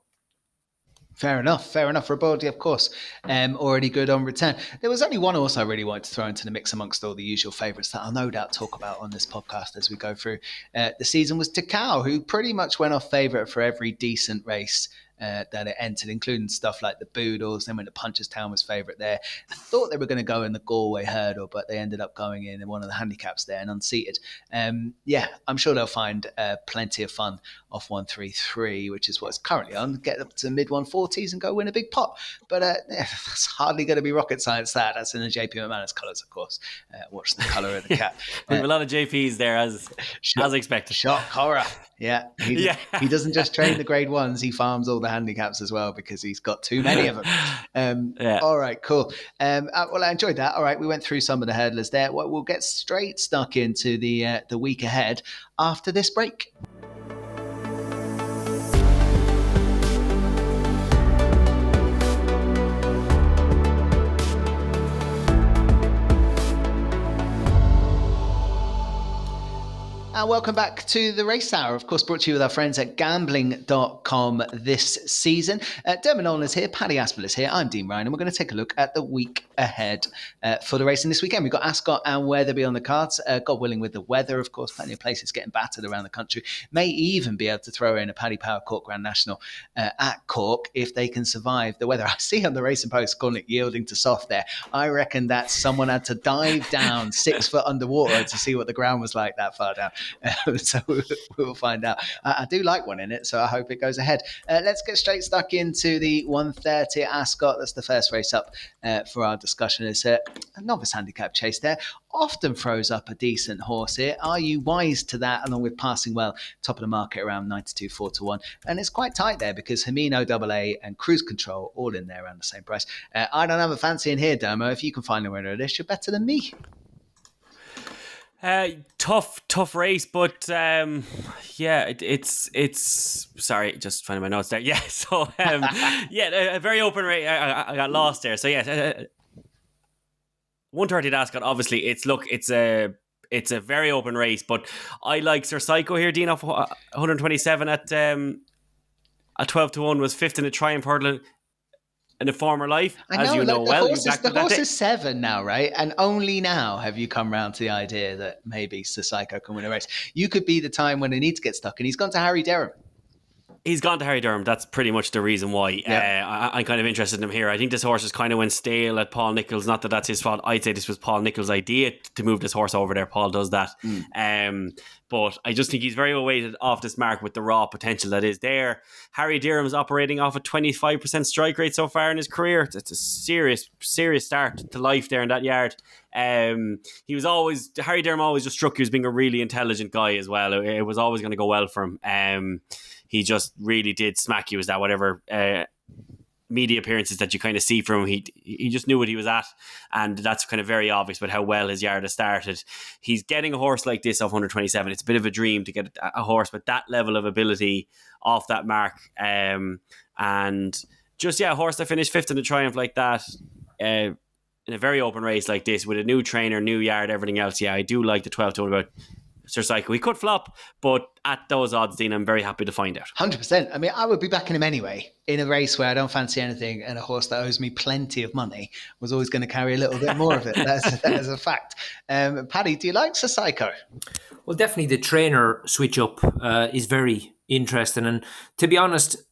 Fair enough. Raboldi, of course, already good on return. There was only one horse I really wanted to throw into the mix amongst all the usual favourites that I'll no doubt talk about on this podcast as we go through the season, was Takao, who pretty much went off favourite for every decent race that it entered, including stuff like the Boodles. Then when the Punchestown was favourite there, I thought they were going to go in the Galway hurdle, but they ended up going in one of the handicaps there and unseated. I'm sure they'll find plenty of fun off 133, which is what's currently on. Get up to mid 140s and go win a big pot. But that's hardly going to be rocket science. That's in the JP McManus colours, of course. Watch the colour of the cap. We have a lot of JPs there, as expected. Shock horror. Yeah. He doesn't just train the grade ones, he farms all the handicaps as well because he's got too many of them. All right, cool. Well, I enjoyed that. All right, we went through some of the hurdlers there. We'll get straight stuck into the week ahead after this break. And welcome back to the Racehour, of course, brought to you with our friends at Gambling.com this season. Dermot Nolan is here, Paddy Aspell is here, I'm Dean Ryan, and we're going to take a look at the week ahead for the racing this weekend. We've got Ascot and Wetherby on the cards, God willing with the weather, of course, plenty of places getting battered around the country. May even be able to throw in a Paddy Power Cork Grand National at Cork if they can survive the weather. I see on the Racing Post calling it yielding to soft there. I reckon that someone had to dive down 6 foot underwater to see what the ground was like that far down. So we'll find out. I do like one in it, so I hope it goes ahead. Let's get straight stuck into the 130 at Ascot. That's the first race up for our discussion. It's a novice handicap chase there. Often throws up a decent horse here. Are you wise to that, along with Passing Well, top of the market around 92 4-1? And it's quite tight there because Hermino AA and Cruise Control all in there around the same price. I don't have a fancy in here, Dermo. If you can find a winner of this, you're better than me. Tough race, but it's sorry, just finding my notes there. Yeah, so a very open race. I got lost there. So 130 at Ascot. Obviously, it's a very open race, but I like Sir Psycho here. Dean off 127 at 12-1 was fifth in the Triumph Hurdle in a former life, as you know well. The horse is 7 now, right? And only now have you come round to the idea that maybe Sir Psycho can win a race. You could be the time when they need to get stuck, and he's gone to Harry Durham. He's gone to Harry Durham. That's pretty much the reason why. I'm kind of interested in him here. I think this horse just kind of went stale at Paul Nicholls. Not that that's his fault. I'd say this was Paul Nicholls' idea to move this horse over there. Paul does that. But I just think he's very well weighted off this mark with the raw potential that is there. Harry Durham's operating off a 25% strike rate so far in his career. It's a serious start to life there in that yard. Harry Durham always just struck you as being a really intelligent guy as well. It was always going to go well for him. He just really did smack you as that whatever media appearances that you kind of see from him. He just knew what he was at, and that's kind of very obvious with how well his yard has started. He's getting a horse like this off 127. It's a bit of a dream to get a horse with that level of ability off that mark. And just, a horse that finished fifth in the Triumph like that, in a very open race like this, with a new trainer, new yard, everything else. I do like the 12-1 about Sir Psycho. He could flop, but at those odds, Dean, I'm very happy to find out. 100%. I mean, I would be backing him anyway in a race where I don't fancy anything, and a horse that owes me plenty of money was always going to carry a little bit more of it. That is a fact. Paddy, do you like Sir Psycho? Well, definitely the trainer switch up is very interesting. And to be honest,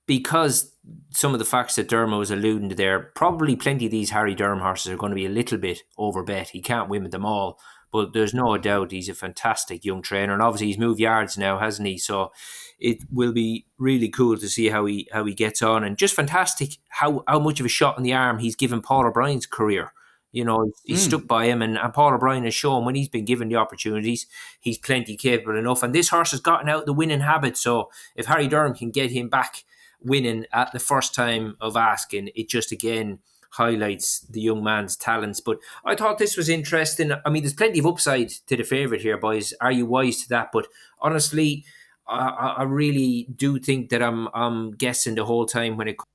because some of the facts that Dermo was alluding to there, probably plenty of these Harry Durham horses are going to be a little bit overbet. He can't win with them all. But there's no doubt he's a fantastic young trainer, and obviously he's moved yards now, hasn't he? So it will be really cool to see how he gets on, and just fantastic how much of a shot in the arm he's given Paul O'Brien's career. He's stuck by him, and Paul O'Brien has shown when he's been given the opportunities, he's plenty capable enough. And this horse has gotten out the winning habit. So if Harry Durham can get him back winning at the first time of asking, it just again highlights the young man's talents. But I thought this was interesting. I mean, there's plenty of upside to the favourite here, boys. Are you wise to that? But honestly, I really do think that I'm guessing the whole time when it comes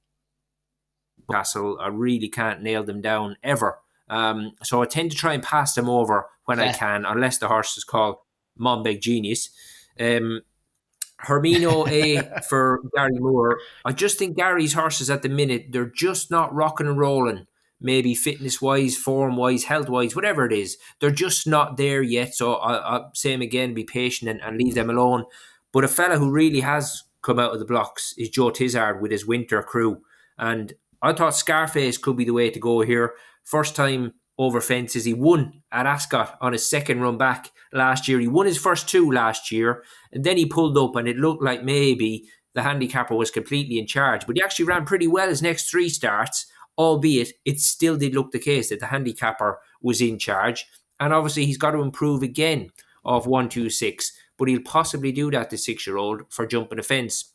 to Castle. I really can't nail them down ever So I tend to try and pass them over when I can, unless the horse is called Monbeg Genius. Hermino A for Gary Moore. I just think Gary's horses at the minute, they're just not rocking and rolling. Maybe fitness-wise, form-wise, health-wise, whatever it is. They're just not there yet. So I'll say him again, be patient and leave them alone. But a fella who really has come out of the blocks is Joe Tizard with his winter crew. And I thought Scarface could be the way to go here. First time over fences. He won at Ascot on his second run back last year. He won his first two last year. And then he pulled up and it looked like maybe the handicapper was completely in charge. But he actually ran pretty well his next three starts, albeit it still did look the case that the handicapper was in charge. And obviously he's got to improve again of 126. But he'll possibly do that, the 6-year-old, for jumping a fence.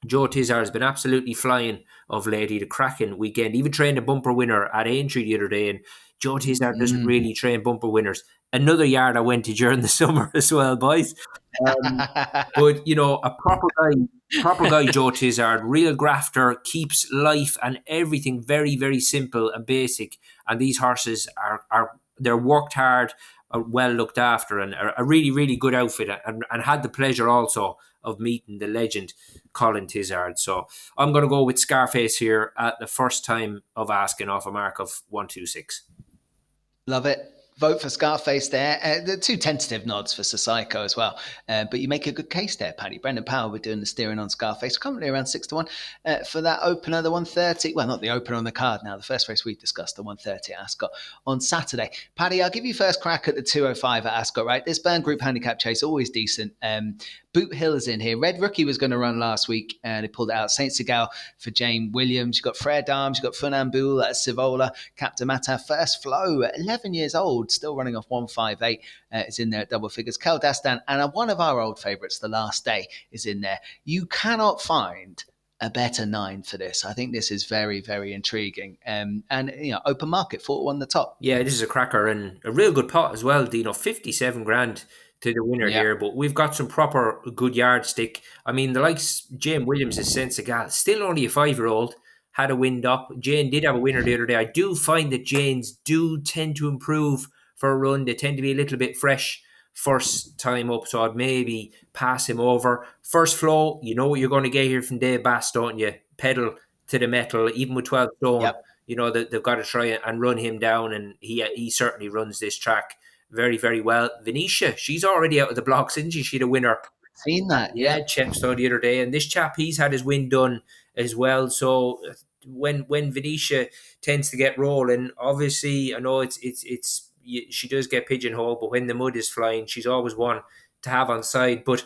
Joe Tizard has been absolutely flying of late. He had a cracking weekend. He even trained a bumper winner at Aintree the other day. And Joe Tizard doesn't really train bumper winners. Another yard I went to during the summer as well, boys. But, you know, a proper guy, Joe Tizard, real grafter, keeps life and everything very, very simple and basic. And these horses they're worked hard, are well looked after, and are a really, really good outfit. And had the pleasure also of meeting the legend Colin Tizard. So I'm going to go with Scarface here at the first time of asking, off a mark of 126. Love it. Vote for Scarface there. The two tentative nods for Sissaico as well. But you make a good case there, Paddy. Brendan Powell, we're doing the steering on Scarface. Currently around 6-1 for that opener, the 130. Well, not the opener on the card now. The first race we discussed, the 130 at Ascot on Saturday. Paddy, I'll give you first crack at the 205 at Ascot, right? This Burn Group handicap chase, always decent. Boot Hill is in here. Red Rookie was going to run last week and they pulled it out. Saint Segal for Jane Williams. You've got Frere D'Armes. You've got Funambule at Sivola. Captain Mata, First Flow, 11 years old, still running off 158, is in there at double figures. Kel Dastan and one of our old favourites, The Last Day, is in there. You cannot find a better 9 for this. I think this is very, very intriguing. And, you know, open market, 4-1 the top. Yeah, this is a cracker and a real good pot as well, Dino. 57 grand to the winner here, but we've got some proper good yardstick. I mean, the likes Jane Williams is Sensigal, still only a 5-year-old, had a wind up. Jane did have a winner the other day. I do find that Janes do tend to improve for a run. They tend to be a little bit fresh first time up, so I'd maybe pass him over. First Flow, you know what you're going to get here from Dave Bass, don't you? Pedal to the metal, even with 12 stone. Yep. You know, they've got to try and run him down, and he certainly runs this track very, very well. Venetia, she's already out of the blocks, isn't she? She had a winner. Seen that, yeah. Chepstow the other day. And this chap, he's had his win done as well. So when Venetia tends to get rolling, obviously, I know she does get pigeonholed, but when the mud is flying, she's always one to have on side. But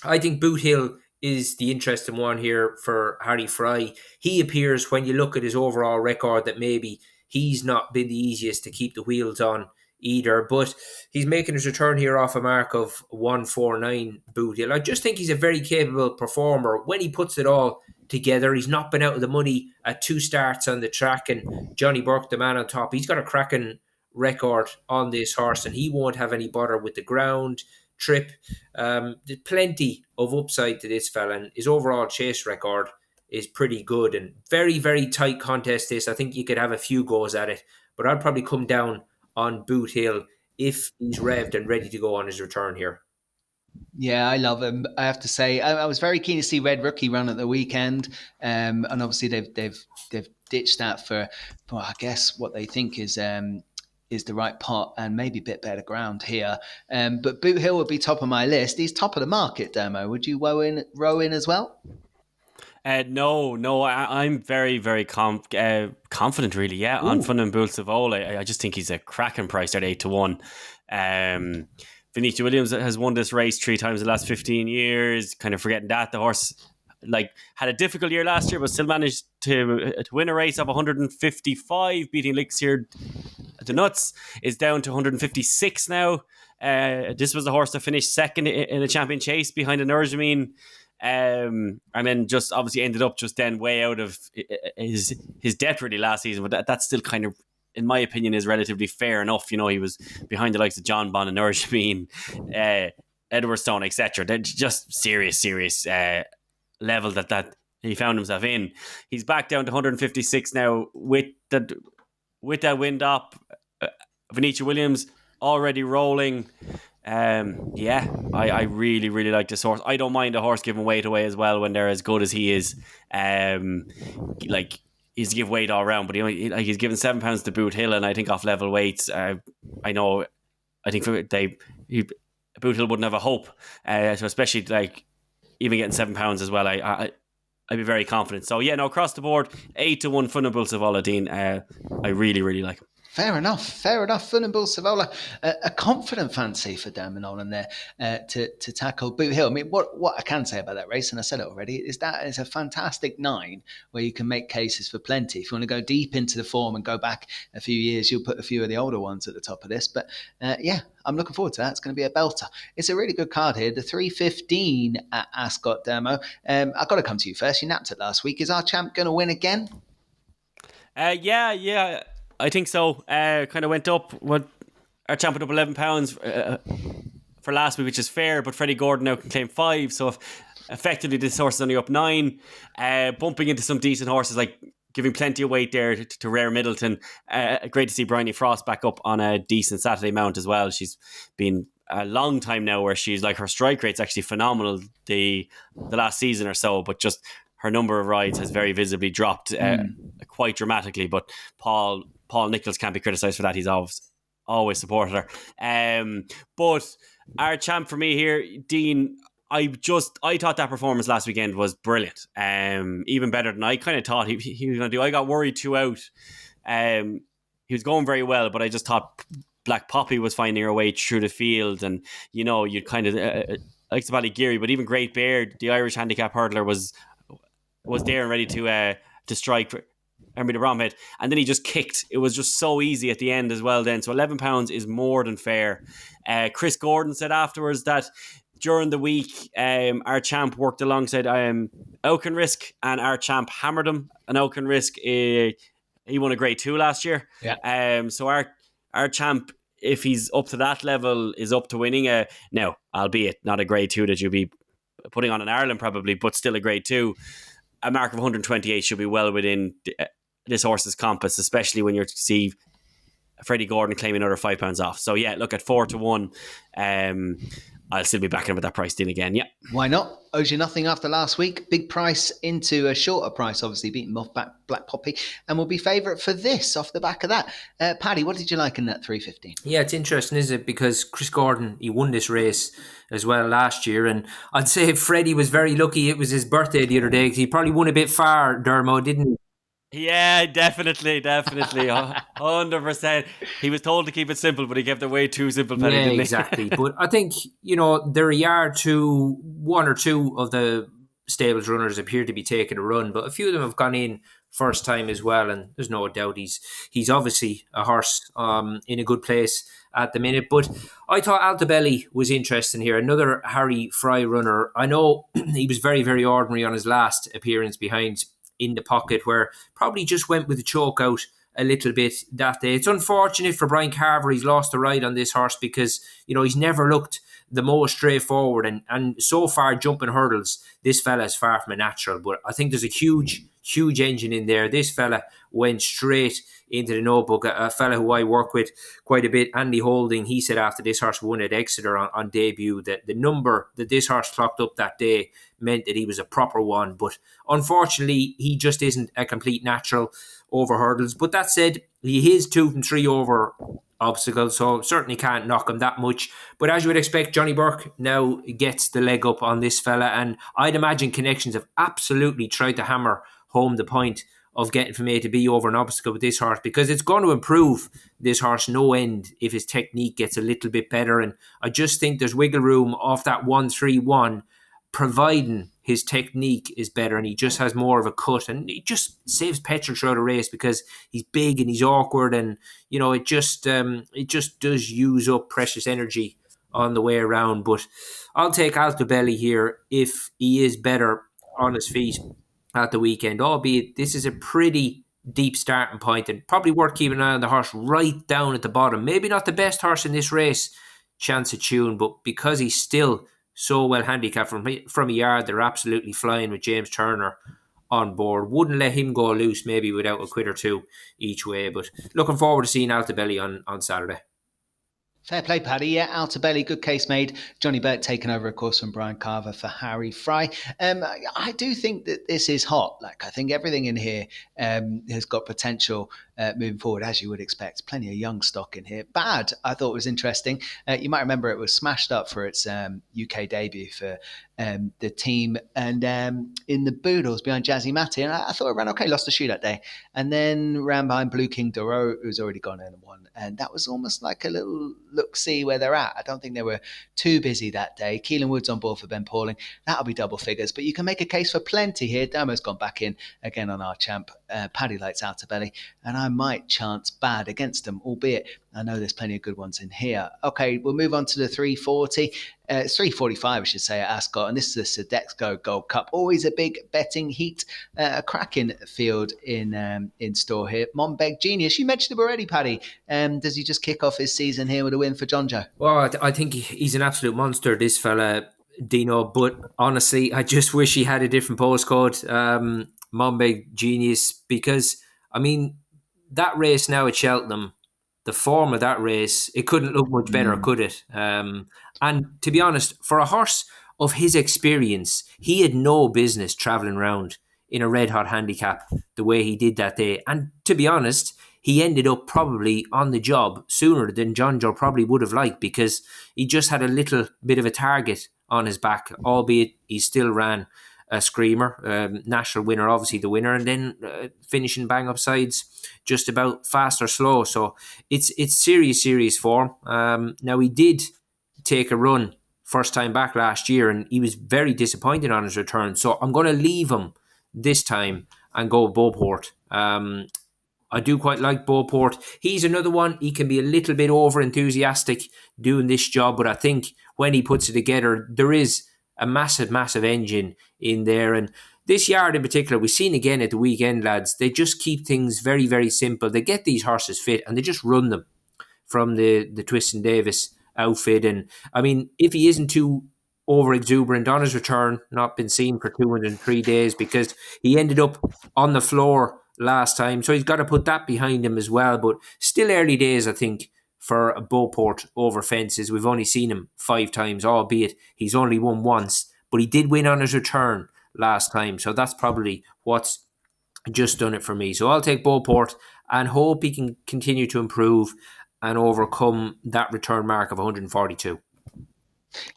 I think Boot Hill is the interesting one here for Harry Fry. He appears, when you look at his overall record, that maybe he's not been the easiest to keep the wheels on either, but he's making his return here off a mark of 149. Boot Hill, I just think he's a very capable performer when he puts it all together. He's not been out of the money at 2 starts on the track, and Johnny Burke, the man on top, he's got a cracking record on this horse, and he won't have any bother with the ground trip. There's plenty of upside to this fella, and his overall chase record is pretty good, and very, very tight contest this. I think you could have a few goes at it, but I'd probably come down on Boot Hill if he's revved and ready to go on his return here. Yeah, I love him. I have to say, I was very keen to see Red Rookie run at the weekend, and obviously they've ditched that for I guess what they think is the right pot and maybe a bit better ground here. But Boot Hill would be top of my list. He's top of the market, Dermo. Would you row in as well? No, I'm very, very confident, really. Yeah, on Funambule Savola. I just think he's a cracking price at 8-1. Venetia Williams has won this race 3 times in the last 15 years. Kind of forgetting that the horse had a difficult year last year, but still managed to win a race of 155, beating Elixir the Nuts. Is down to 156 now. This was a horse that finished second in a champion chase behind an Urjamine. And then just obviously ended up just then way out of his depth really last season, but that's still kind of, in my opinion, is relatively fair enough. You know, he was behind the likes of John Bon and Urjamine, Edward Stone, etc. They're just serious level that he found himself in. He's back down to 156 now with that wind up. Venetia Williams already rolling. I really, really like this horse. I don't mind a horse giving weight away as well when they're as good as he is. Like, he's give weight all around, but he's given £7 to Boot Hill, and I think off level weights, I think Boot Hill wouldn't have a hope. So especially like even getting £7 as well, I'd be very confident. So yeah, no, across the board, 8-1 Funambule Savola. I really, really like him. Fair enough. Funambule Savola, a confident fancy for Dan and Nolan there to tackle Boot Hill. I mean, what I can say about that race, and I said it already, is that it's a fantastic 9 where you can make cases for plenty. If you want to go deep into the form and go back a few years, you'll put a few of the older ones at the top of this. But I'm looking forward to that. It's going to be a belter. It's a really good card here. The 3:15 at Ascot, Dermo. I've got to come to you first. You napped it last week. Is our champ going to win again? Yeah. I think so. Kind of went up. Our champ went up £11 for last week, which is fair. But Freddie Gordon now can claim 5. So effectively, this horse is only up 9. Bumping into some decent horses, like giving plenty of weight there to Rare Middleton. Great to see Bryony Frost back up on a decent Saturday mount as well. She's been a long time now where she's like, her strike rate's actually phenomenal the last season or so, but just her number of rides has very visibly dropped quite dramatically. But Paul Nicholls can't be criticised for that. He's always supported her. But our champ for me here, Dean, I thought that performance last weekend was brilliant. Even better than I kind of thought he was going to do. I got worried throughout. He was going very well, but I just thought Black Poppy was finding her way through the field, and you'd kind of like the Ballygeary, but even Great Bear, the Irish handicap hurdler, was there and ready to strike Henry de Bromhead, and then he just kicked. It was just so easy at the end as well then. So £11 is more than fair. Chris Gordon said afterwards that during the week, our champ worked alongside Auchenrisk, and our champ hammered him. And Auchenrisk, he won a grade 2 last year. Yeah. So our champ, if he's up to that level, is up to winning. Now, albeit not a grade 2 that you'll be putting on in Ireland probably, but still a grade 2. A mark of 128 should be well within this horse's compass, especially when you see Freddie Gordon claiming another £5 off. So yeah, look at 4-1. I'll still be backing him at that price in again. Yeah. Why not? Owes you nothing after last week. Big price into a shorter price, obviously beating off Black Poppy, and will be favourite for this off the back of that. Paddy, what did you like in that 3:15? Yeah, it's interesting, isn't it? Because Chris Gordon, he won this race as well last year, and I'd say Freddie was very lucky. It was his birthday the other day, because he probably won a bit far, Dermo, didn't he? Yeah, definitely, 100%. He was told to keep it simple, but he kept it way too simple, Paddy, didn't he? Exactly. But I think, there are one or two of the stables runners appear to be taking a run, but a few of them have gone in first time as well, and there's no doubt he's obviously a horse in a good place at the minute. But I thought Altobelli was interesting here, another Harry Fry runner. I know he was very, very ordinary on his last appearance behind In the Pocket, where probably just went with the choke out a little bit that day. It's unfortunate for Brian Carver. He's lost the ride on this horse because, he's never looked the most straightforward, and so far jumping hurdles, this fella is far from a natural. But I think there's a huge engine in there. This fella went straight into the notebook. A fella who I work with quite a bit, Andy Holding, he said after this horse won at Exeter on debut that the number that this horse clocked up that day meant that he was a proper one. But unfortunately, he just isn't a complete natural over hurdles. But that said, he is 2 from 3 over obstacles, so certainly can't knock him that much. But as you would expect, Johnny Burke now gets the leg up on this fella, and I'd imagine Connections have absolutely tried to hammer home the point of getting from A to B over an obstacle with this horse, because it's going to improve this horse no end if his technique gets a little bit better. And I just think there's wiggle room off that 1-3-1, providing his technique is better and he just has more of a cut, and he just saves petrol throughout a race because he's big and he's awkward, and it just does use up precious energy on the way around. But I'll take Altobelli here if he is better on his feet at the weekend, albeit this is a pretty deep starting point and probably worth keeping an eye on the horse right down at the bottom. Maybe not the best horse in this race, Chance of Tune, but because he's still so well handicapped from a yard, they're absolutely flying with James Turner on board. Wouldn't let him go loose maybe without a quid or two each way. But looking forward to seeing Altabelli on Saturday. Fair play, Paddy. Yeah, Altabelli, good case made. Johnny Burt taken over, of course, from Brian Carver for Harry Fry. I do think that this is hot. Like, I think everything in here has got potential moving forward, as you would expect. Plenty of young stock in here. Bad, I thought was interesting. You might remember it was smashed up for its UK debut for the team, and in the Boodles behind Jazzy Matty. And I thought it ran okay, lost the shoe that day. And then ran behind Blue King Doro, who's already gone in and won. And that was almost like a little look-see where they're at. I don't think they were too busy that day. Keelan Woods on board for Ben Pauling. That'll be double figures. But you can make a case for plenty here. Dermo's gone back in again on our champ. Paddy likes Altabelli. And I might chance bad against them, albeit I know there's plenty of good ones in here. Okay, we'll move on to the 340. It's 345, I should say, at Ascot, and this is the Sodexo Gold Cup. Always a big betting heat, a cracking field in store here. Monbeg Genius, you mentioned him already, Paddy. Does he just kick off his season here with a win for John Joe? Well, I think he's an absolute monster, this fella, Dino. But honestly, I just wish he had a different postcode, Monbeg Genius, because, I mean, that race now at Cheltenham, the form of that race, it couldn't look much better, could it? And to be honest, for a horse of his experience, he had no business travelling around in a red-hot handicap the way he did that day. And to be honest, he ended up probably on the job sooner than John Joe probably would have liked, because he just had a little bit of a target on his back, albeit he still ran a screamer, national winner, obviously the winner, and then finishing bang up sides just about fast or slow. So it's serious form. Now, he did take a run first time back last year, and he was very disappointed on his return. So I'm going to leave him this time and go Beauport. I do quite like Beauport. He's another one. He can be a little bit over enthusiastic doing this job, but I think when he puts it together, there is a massive engine in there. And this yard in particular, we've seen again at the weekend, lads, they just keep things very, very simple. They get these horses fit and they just run them from the Twiston Davis outfit. And I mean, if he isn't too over exuberant on his return, not been seen for 203 days because he ended up on the floor last time, so he's got to put that behind him as well. But still early days, I think, for a Beauport over fences. We've only seen him 5 times, albeit he's only won once, but he did win on his return last time, so that's probably what's just done it for me. So I'll take Beauport and hope he can continue to improve and overcome that return mark of 142.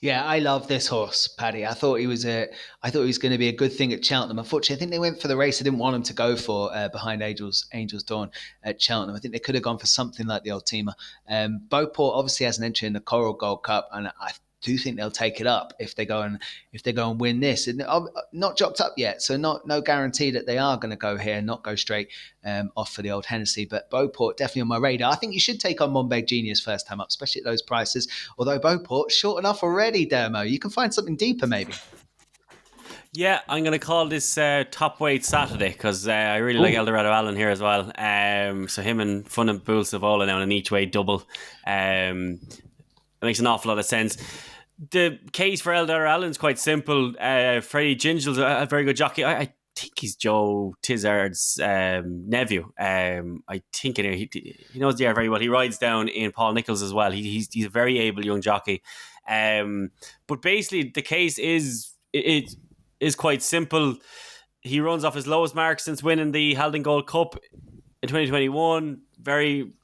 Yeah, I love this horse, Paddy. I thought he was going to be a good thing at Cheltenham. Unfortunately, I think they went for the race I didn't want him to go for behind Angel's Dawn at Cheltenham. I think they could have gone for something like the Old Teamer. Beauport obviously has an entry in the Coral Gold Cup, and I do think they'll take it up if they go and win this. And not jocked up yet, so no guarantee that they are going to go here and not go straight off for the Old Hennessy. But Beauport definitely on my radar. I think you should take on Monbeg Genius first time up, especially at those prices. Although Beauport's short enough already, Dermo. You can find something deeper maybe. Yeah, I'm going to call this top weight Saturday because I really like Eldorado Allen here as well. So him and Fun and Bull Savola now in an each way double. It makes an awful lot of sense. The case for Eldar Allen's quite simple. Freddie Gingel's a very good jockey. I think he's Joe Tizard's nephew. I think he knows the air very well. He rides down in Paul Nicholls as well. He's a very able young jockey. But basically, the case is quite simple. He runs off his lowest mark since winning the Haldon Gold Cup in 2021. Very,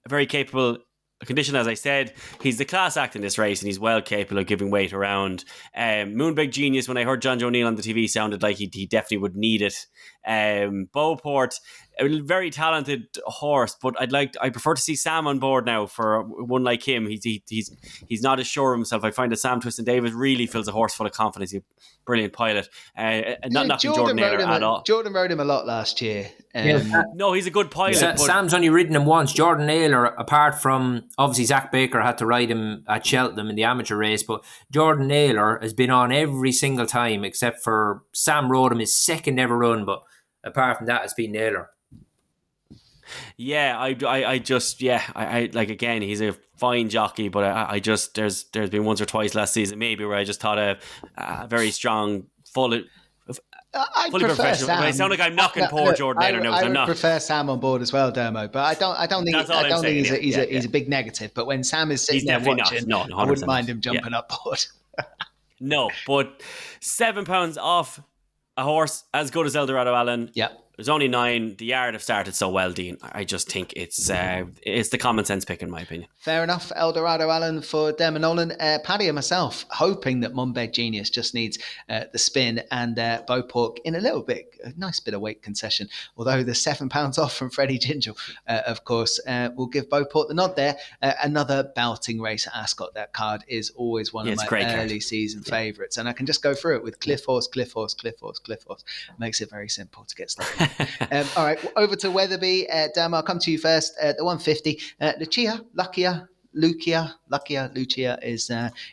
very capable condition, as I said. He's the class act in this race and he's well capable of giving weight around. Moonbeg Genius, when I heard John Joe Neal on the TV, sounded like he definitely would need it. Beauport, a very talented horse, but I prefer to see Sam on board now for one like him. He's not as sure of himself. I find that Sam Twiston Davis really fills a horse full of confidence. He's a brilliant pilot. Not knocking Jordan Naylor at all. Jordan rode him a lot last year. No, he's a good pilot. Sam's only ridden him once. Jordan Naylor, apart from obviously Zach Baker had to ride him at Cheltenham in the amateur race, but Jordan Naylor has been on every single time except for Sam rode him his second ever run, but apart from that, it's been Naylor. Yeah, I just like, again, he's a fine jockey, but I just there's been once or twice last season maybe where I just thought a very strong full I Fully prefer professional. Sam. I sound like I'm knocking poor Look, Jordan Eder now, I because I'm would not. prefer Sam on board as well, Dermo. But I don't think That's all I'm saying, he's a big negative. But when Sam is sitting He's there definitely watching, not. No, I wouldn't 100% mind not. him jumping up board. No, but £7 off a horse as good as Eldorado Allen. Yeah. There's only 9. The yard have started so well, Dean. I just think it's the common sense pick, in my opinion. Fair enough. Eldorado Allen for Dem and Nolan. Paddy and myself hoping that Monbeg Genius just needs the spin and Beauport in a little bit, a nice bit of weight concession. Although the £7 off from Freddie Gingell, of course, will give Beauport the nod there. Another belting race at Ascot. That card is always one of my early season favourites. And I can just go through it with Cliff Horse. Makes it very simple to get stuck in. All right, over to Wetherby. Dan, I'll come to you first. The 150. Lucia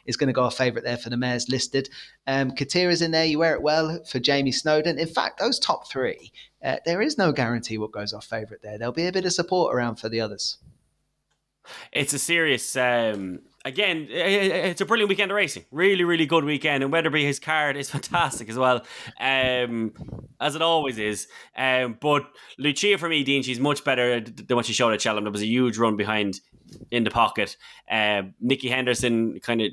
is going to go off favourite there for the mares listed. Katira's in there. You wear it well for Jamie Snowden. In fact, those top 3, there is no guarantee what goes off favourite there. There'll be a bit of support around for the others. It's a serious, again, it's a brilliant weekend of racing. Really, really good weekend. And Wetherby, his card is fantastic as well, as it always is. But Lucia, for me, Dean, she's much better than what she showed at Cheltenham. There was a huge run behind in the pocket. Nicky Henderson, kind of,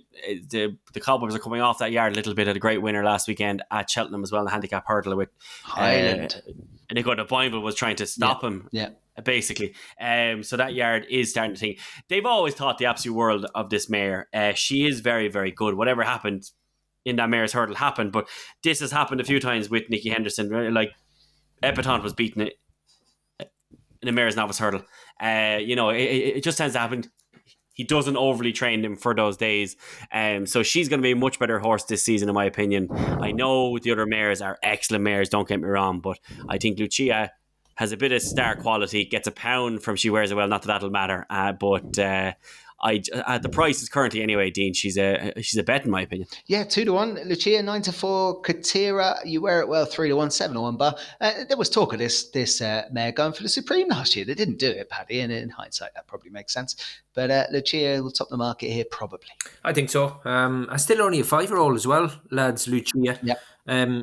the cobwebs are coming off that yard a little bit. Had a great winner last weekend at Cheltenham as well, in the handicap hurdle with Highland. And Nico de Boimel was trying to stop him. Yeah. Basically. So that yard is starting to think. They've always thought the absolute world of this mare. She is very, very good. Whatever happened in that mare's hurdle happened, but this has happened a few times with Nicky Henderson. Like, Epatante was beaten in a mare's novice hurdle. It just tends to happen. He doesn't overly train them for those days. So she's going to be a much better horse this season, in my opinion. I know the other mares are excellent mares, don't get me wrong, but I think Lucia has a bit of star quality, gets £1 from She Wears It Well. Not that that'll matter, but the price is currently anyway, Dean. She's a bet, in my opinion. Yeah, 2-1. Lucia 9-4. Katira, You Wear It Well 3-1, 7-1. But there was talk of this mare going for the Supreme last year. They didn't do it, Paddy, and in hindsight that probably makes sense. But Lucia will top the market here probably. I think so. I still only a 5-year-old as well, lads. Lucia. Yeah.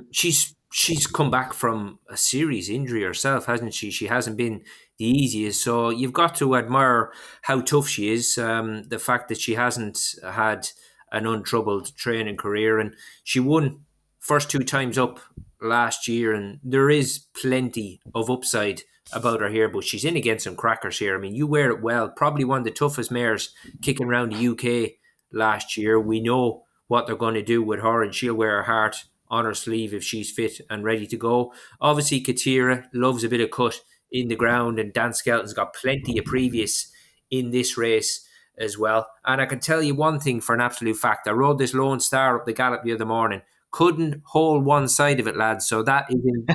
She's come back from a serious injury herself, hasn't she? She hasn't been the easiest. So you've got to admire how tough she is. The fact that she hasn't had an untroubled training career, and she won first 2 times up last year, and there is plenty of upside about her here, but she's in against some crackers here. I mean, You Wear It Well, probably one of the toughest mares kicking around the UK last year. We know what they're going to do with her, and she'll wear her heart on her sleeve if she's fit and ready to go. Obviously, Katira loves a bit of cut in the ground, and Dan Skelton's got plenty of previous in this race as well. And I can tell you one thing for an absolute fact. I rode this Lone Star up the Gallop the other morning. Couldn't hold one side of it, lads. So that is in,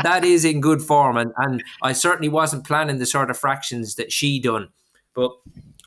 that is in good form. And I certainly wasn't planning the sort of fractions that she done. But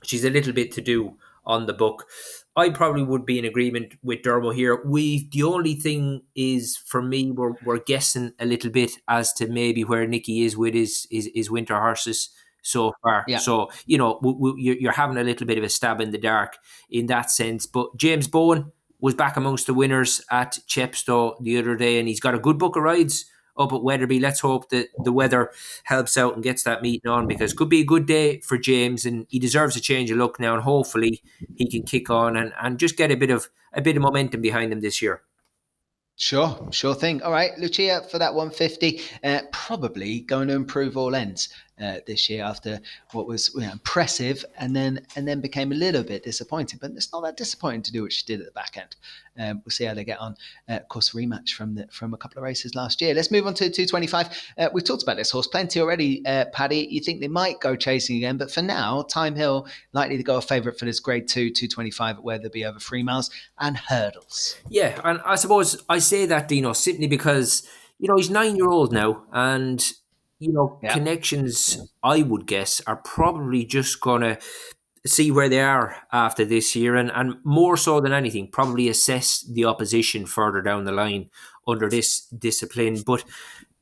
she's a little bit to do on the book. I probably would be in agreement with Dermo here. The only thing is, for me, we're guessing a little bit as to maybe where Nicky is with his winter horses so far. Yeah. So, you're having a little bit of a stab in the dark in that sense. But James Bowen was back amongst the winners at Chepstow the other day, and he's got a good book of rides up at Wetherby. Let's hope that the weather helps out and gets that meeting on, because it could be a good day for James, and he deserves a change of look now, and hopefully he can kick on and just get a bit of momentum behind him this year. Sure thing. All right, Lucia for that 150, probably going to improve all ends this year after what was impressive and then became a little bit disappointing. But it's not that disappointing to do what she did at the back end. We'll see how they get on. Of course, rematch from a couple of races last year. Let's move on to 225. We've talked about this horse plenty already, Paddy. You think they might go chasing again, but for now, Time Hill likely to go a favourite for this Grade 2 225 at Wetherby over 3 miles and hurdles. Yeah, and I suppose I say that, Dino, simply because he's 9-year-old now, and connections, I would guess, are probably just gonna see where they are after this year, and more so than anything, probably assess the opposition further down the line under this discipline. But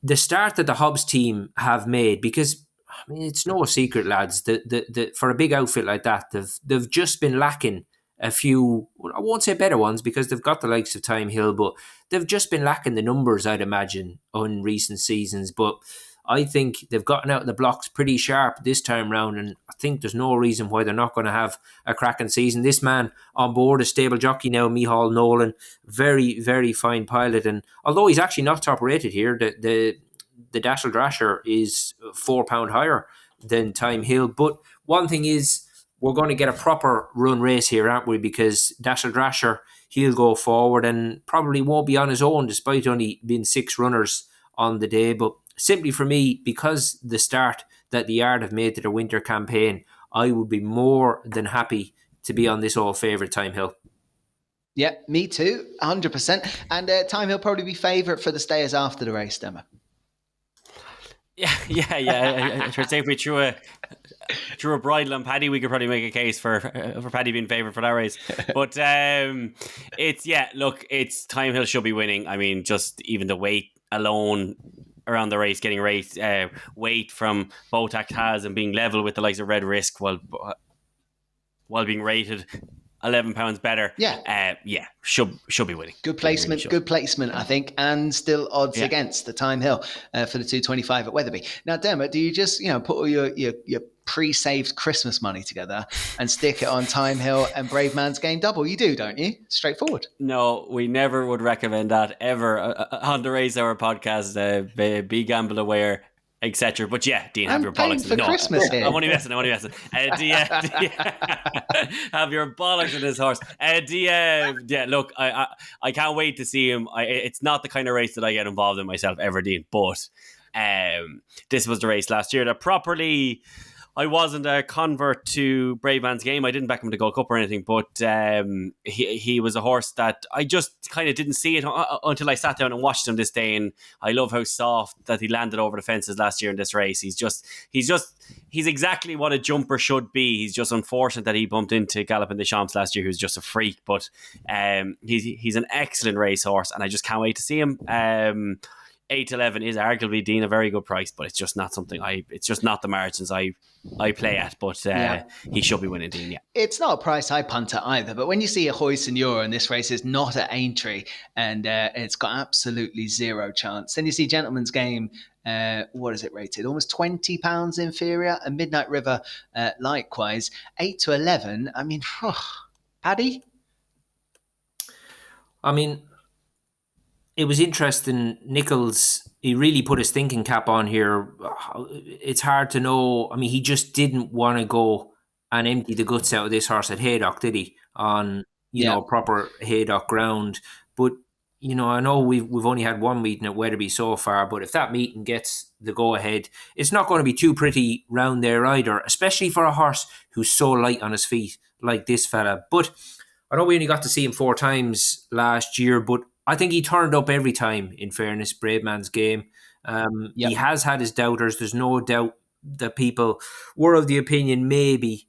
the start that the Hobbs team have made, because I mean, it's no secret, lads, that for a big outfit like that, they've just been lacking a few, I won't say better ones because they've got the likes of Time Hill, but they've just been lacking the numbers, I'd imagine, on recent seasons. But I think they've gotten out of the blocks pretty sharp this time round, and I think there's no reason why they're not going to have a cracking season. This man on board, a stable jockey now, Micheál Nolan, very, very fine pilot, and although he's actually not top rated here, the Dashel Drasher is £4 higher than Time Hill. But one thing is, we're going to get a proper run race here, aren't we? Because Dashel Drasher, he'll go forward and probably won't be on his own, despite only being 6 runners on the day. But simply for me, because the start that the Yard have made to their winter campaign, I would be more than happy to be on this old favourite Time Hill. Yeah, me too, 100%. And Time Hill probably be favourite for the stayers after the race, Demo. Yeah. I should say if we threw a bridle on Paddy, we could probably make a case for Paddy being favourite for that race. But it's Time Hill should be winning. I mean, just even the weight alone around the race, getting weight from Botac has and being level with the likes of Red Risk while being rated £11 better. Should be winning. Good placement, I think, and still odds against the Time Hill for the 225 at Wetherby. Now, Demo, do you just put all your pre-saved Christmas money together and stick it on Time Hill and Brave Man's Game Double? You do, don't you? Straightforward. No, we never would recommend that ever on the Racehour podcast. Be gamble aware, etc. But yeah, Dean, have your bollocks. For Christmas here. I'm only messing. Have your bollocks in this horse. Look, I can't wait to see him. It's not the kind of race that I get involved in myself ever, Dean. But this was the race last year that properly. I wasn't a convert to Brave Man's Game. I didn't back him to Gold Cup or anything, but he was a horse that I just kind of didn't see it until I sat down and watched him this day. And I love how soft that he landed over the fences last year in this race. He's exactly what a jumper should be. He's just unfortunate that he bumped into Gallopin des Champs last year, who's just a freak. But he's an excellent racehorse, and I just can't wait to see him. 8-11 is arguably, Dean, a very good price, but it's just not something it's just not the margins I play at. But he should be winning, Dean. Yeah, it's not a price I punt at either. But when you see a Hoy Senor and this race is not at Aintree and it's got absolutely zero chance, then you see Gentleman's Game. What is it rated? Almost £20 inferior, and Midnight River likewise 8-11. I mean, Paddy. I mean, it was interesting. Nichols, he really put his thinking cap on here. It's hard to know. I mean, he just didn't want to go and empty the guts out of this horse at Haydock, did he? On proper Haydock ground. But I know we've only had one meeting at Wetherby so far. But if that meeting gets the go ahead, it's not going to be too pretty round there either. Especially for a horse who's so light on his feet like this fella. But I know we only got to see him 4 times last year, but I think he turned up every time, in fairness, Brave Man's Game. He has had his doubters. There's no doubt that people were of the opinion maybe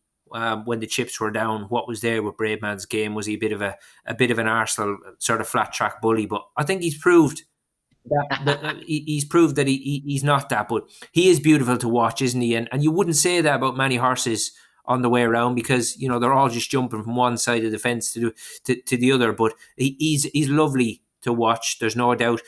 when the chips were down, what was there with Brave Man's Game? Was he a bit of an Arsenal sort of flat track bully? But I think he's proved that he's not that. But he is beautiful to watch, isn't he? And you wouldn't say that about many horses on the way around, because they're all just jumping from one side of the fence to the other. But he's lovely to watch, there's no doubt.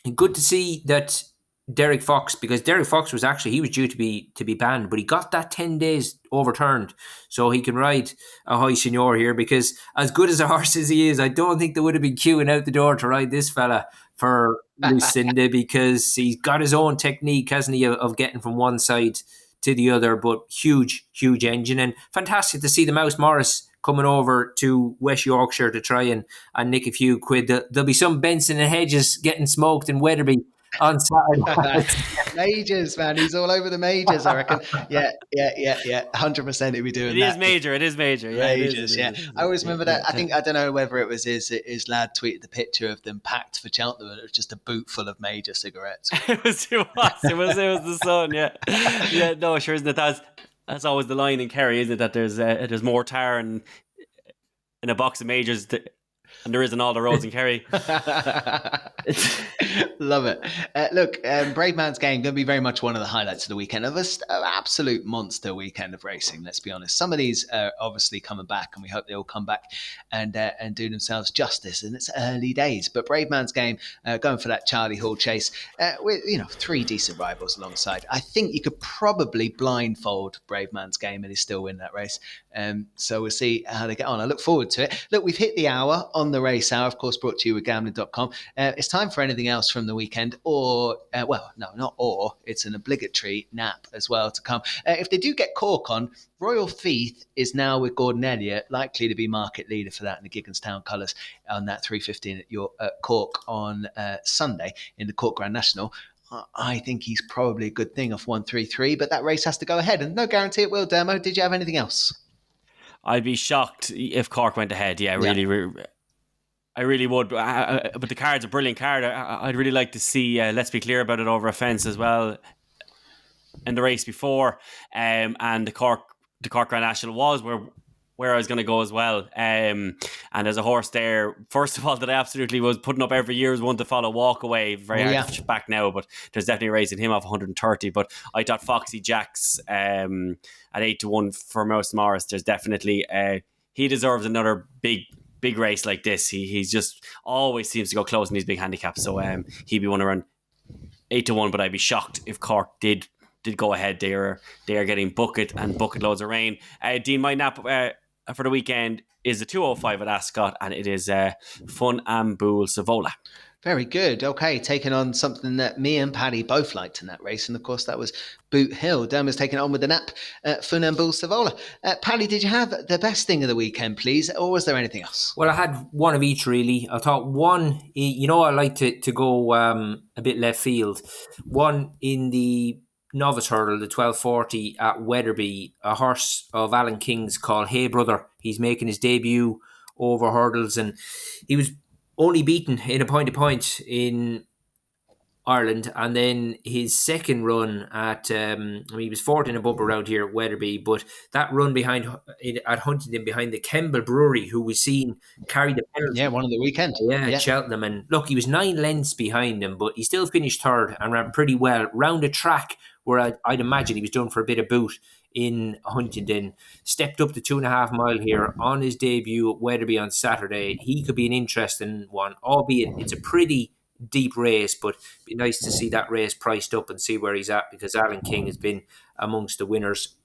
And good to see that Derek Fox, because Derek Fox was due to be banned, but he got that 10 days overturned, so he can ride a Hoy Senor here. Because as good as a horse as he is, I don't think they would have been queuing out the door to ride this fella for Lucinda, because he's got his own technique, hasn't he, of getting from one side to the other. But huge engine, and fantastic to see the Mouse Morris coming over to West Yorkshire to try and nick a few quid. There'll be some Benson and Hedges getting smoked in Wetherby on Saturday. Majors, man, he's all over the majors, I reckon. Yeah 100% he'll be doing that. It is major. Yeah, majors. I always remember that. I don't know whether it was his lad tweeted the picture of them packed for Cheltenham, and it was just a boot full of major cigarettes. it was the sun. Yeah, no, sure, isn't it? That's always the line in Kerry, isn't it, that there's more tar in a box of majors than there is on all the roads in Kerry. Love it. Look, Brave Man's Game going to be very much one of the highlights of the weekend, of an absolute monster weekend of racing, let's be honest. Some of these are obviously coming back, and we hope they all come back and do themselves justice, and it's early days. But Brave Man's Game, going for that Charlie Hall chase, with 3 decent rivals alongside. I think you could probably blindfold Brave Man's Game and he'll still win that race. So we'll see how they get on. I look forward to it. Look, we've hit the hour on the Race Hour, of course, brought to you with Gambling.com. It's time for anything else from the weekend, it's an obligatory nap as well to come. If they do get Cork on, Royal Feith is now with Gordon Elliott, likely to be market leader for that in the Gigginstown colours on that 3:15 at Cork on Sunday in the Cork Grand National. I think he's probably a good thing off 133, but that race has to go ahead, and no guarantee it will. Dermo, did you have anything else? I'd be shocked if Cork went ahead. Yeah, really. I really would. But the card's a brilliant card. I'd really like to see, let's be clear about it, over a fence as well in the race before. And the Cork Grand National was where I was going to go as well. And there's a horse there, first of all, that I absolutely was putting up every year as one to follow, Walk Away. Very hard to back now, but there's definitely raising him off 130. But I thought Foxy Jacks at 8-1 for Mouse Morris. There's definitely, he deserves another big race like this. He's just always seems to go close in these big handicaps. So he'd be one around 8-1, but I'd be shocked if Cork did go ahead. They are getting bucket loads of rain. Dean, my nap for the weekend is the 205 at Ascot, and it is Fun and Bull Savola. Very good. Okay, taking on something that me and Paddy both liked in that race, and of course that was Boot Hill. Dermot's taking it on with the nap, Fun and Bull Savola. Paddy, did you have the best thing of the weekend, please, or was there anything else? Well, I had one of each, really. I thought one, I like to go a bit left field. One in the novice hurdle, the 1240 at Wetherby, a horse of Alan King's called Hey Brother. He's making his debut over hurdles, and he was only beaten in a point-to-point in Ireland, and then his second run at he was fourth in a bumper round here at Wetherby, but that run at Huntingdon behind the Kemble Brewery, who we seen carry the penalty. One of the weekend. Cheltenham, and look, he was 9 lengths behind him, but he still finished third and ran pretty well round a track where I'd imagine he was done for a bit of boot in Huntingdon. Stepped up to 2.5 mile here on his debut at Wetherby on Saturday. He could be an interesting one, albeit it's a pretty deep race, but it'd be nice to see that race priced up and see where he's at, because Alan King has been amongst the winners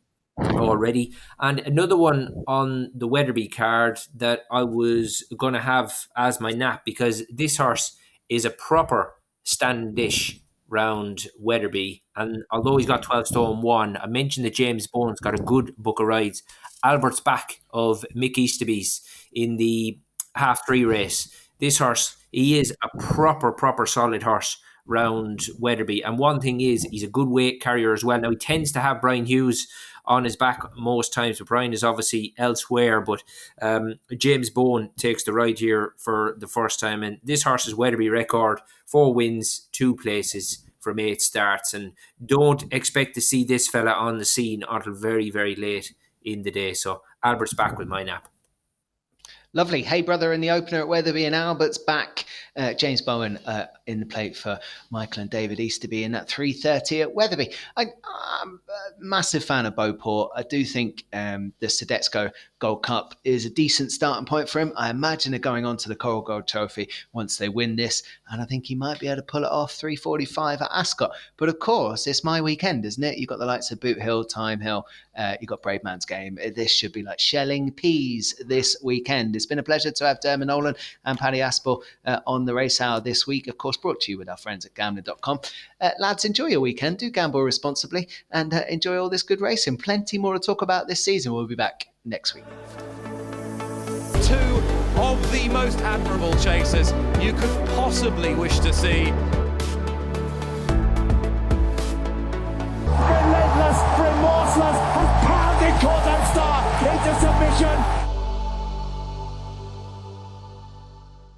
already. And another one on the Wetherby card that I was going to have as my nap, because this horse is a proper stand dish round Wetherby, and although he's got 12 stone 1, I mentioned that James Bowen's got a good book of rides. Albert's back of Mick Easterby's in the half 3 race. This horse, he is a proper solid horse round Wetherby. And one thing is, he's a good weight carrier as well. Now, he tends to have Brian Hughes on his back most times, but Brian is obviously elsewhere. But James Bowen takes the ride here for the first time. And this horse's Wetherby record, 4 wins, 2 places from 8 starts. And don't expect to see this fella on the scene until very, very late in the day. So Albert's back with my nap. Lovely. Hey Brother in the opener at Wetherby, and Albert's back. James Bowen in the plate for Michael and David Easterby in that 3:30 at Wetherby. I'm a massive fan of Beauport. I do think the Sodexo Gold Cup is a decent starting point for him. I imagine they're going on to the Coral Gold Trophy once they win this, and I think he might be able to pull it off 3:45 at Ascot. But of course, it's my weekend, isn't it? You've got the likes of Boot Hill, Time Hill, you've got Brave Man's Game. This should be like shelling peas this weekend. It's been a pleasure to have Dermot Nolan and Paddy Aspell on the Race Hour this week, of course brought to you with our friends at Gambling.com. Lads, enjoy your weekend. Do gamble responsibly and enjoy all this good racing. Plenty more to talk about this season. We'll be back next week. 2 of the most admirable chasers you could possibly wish to see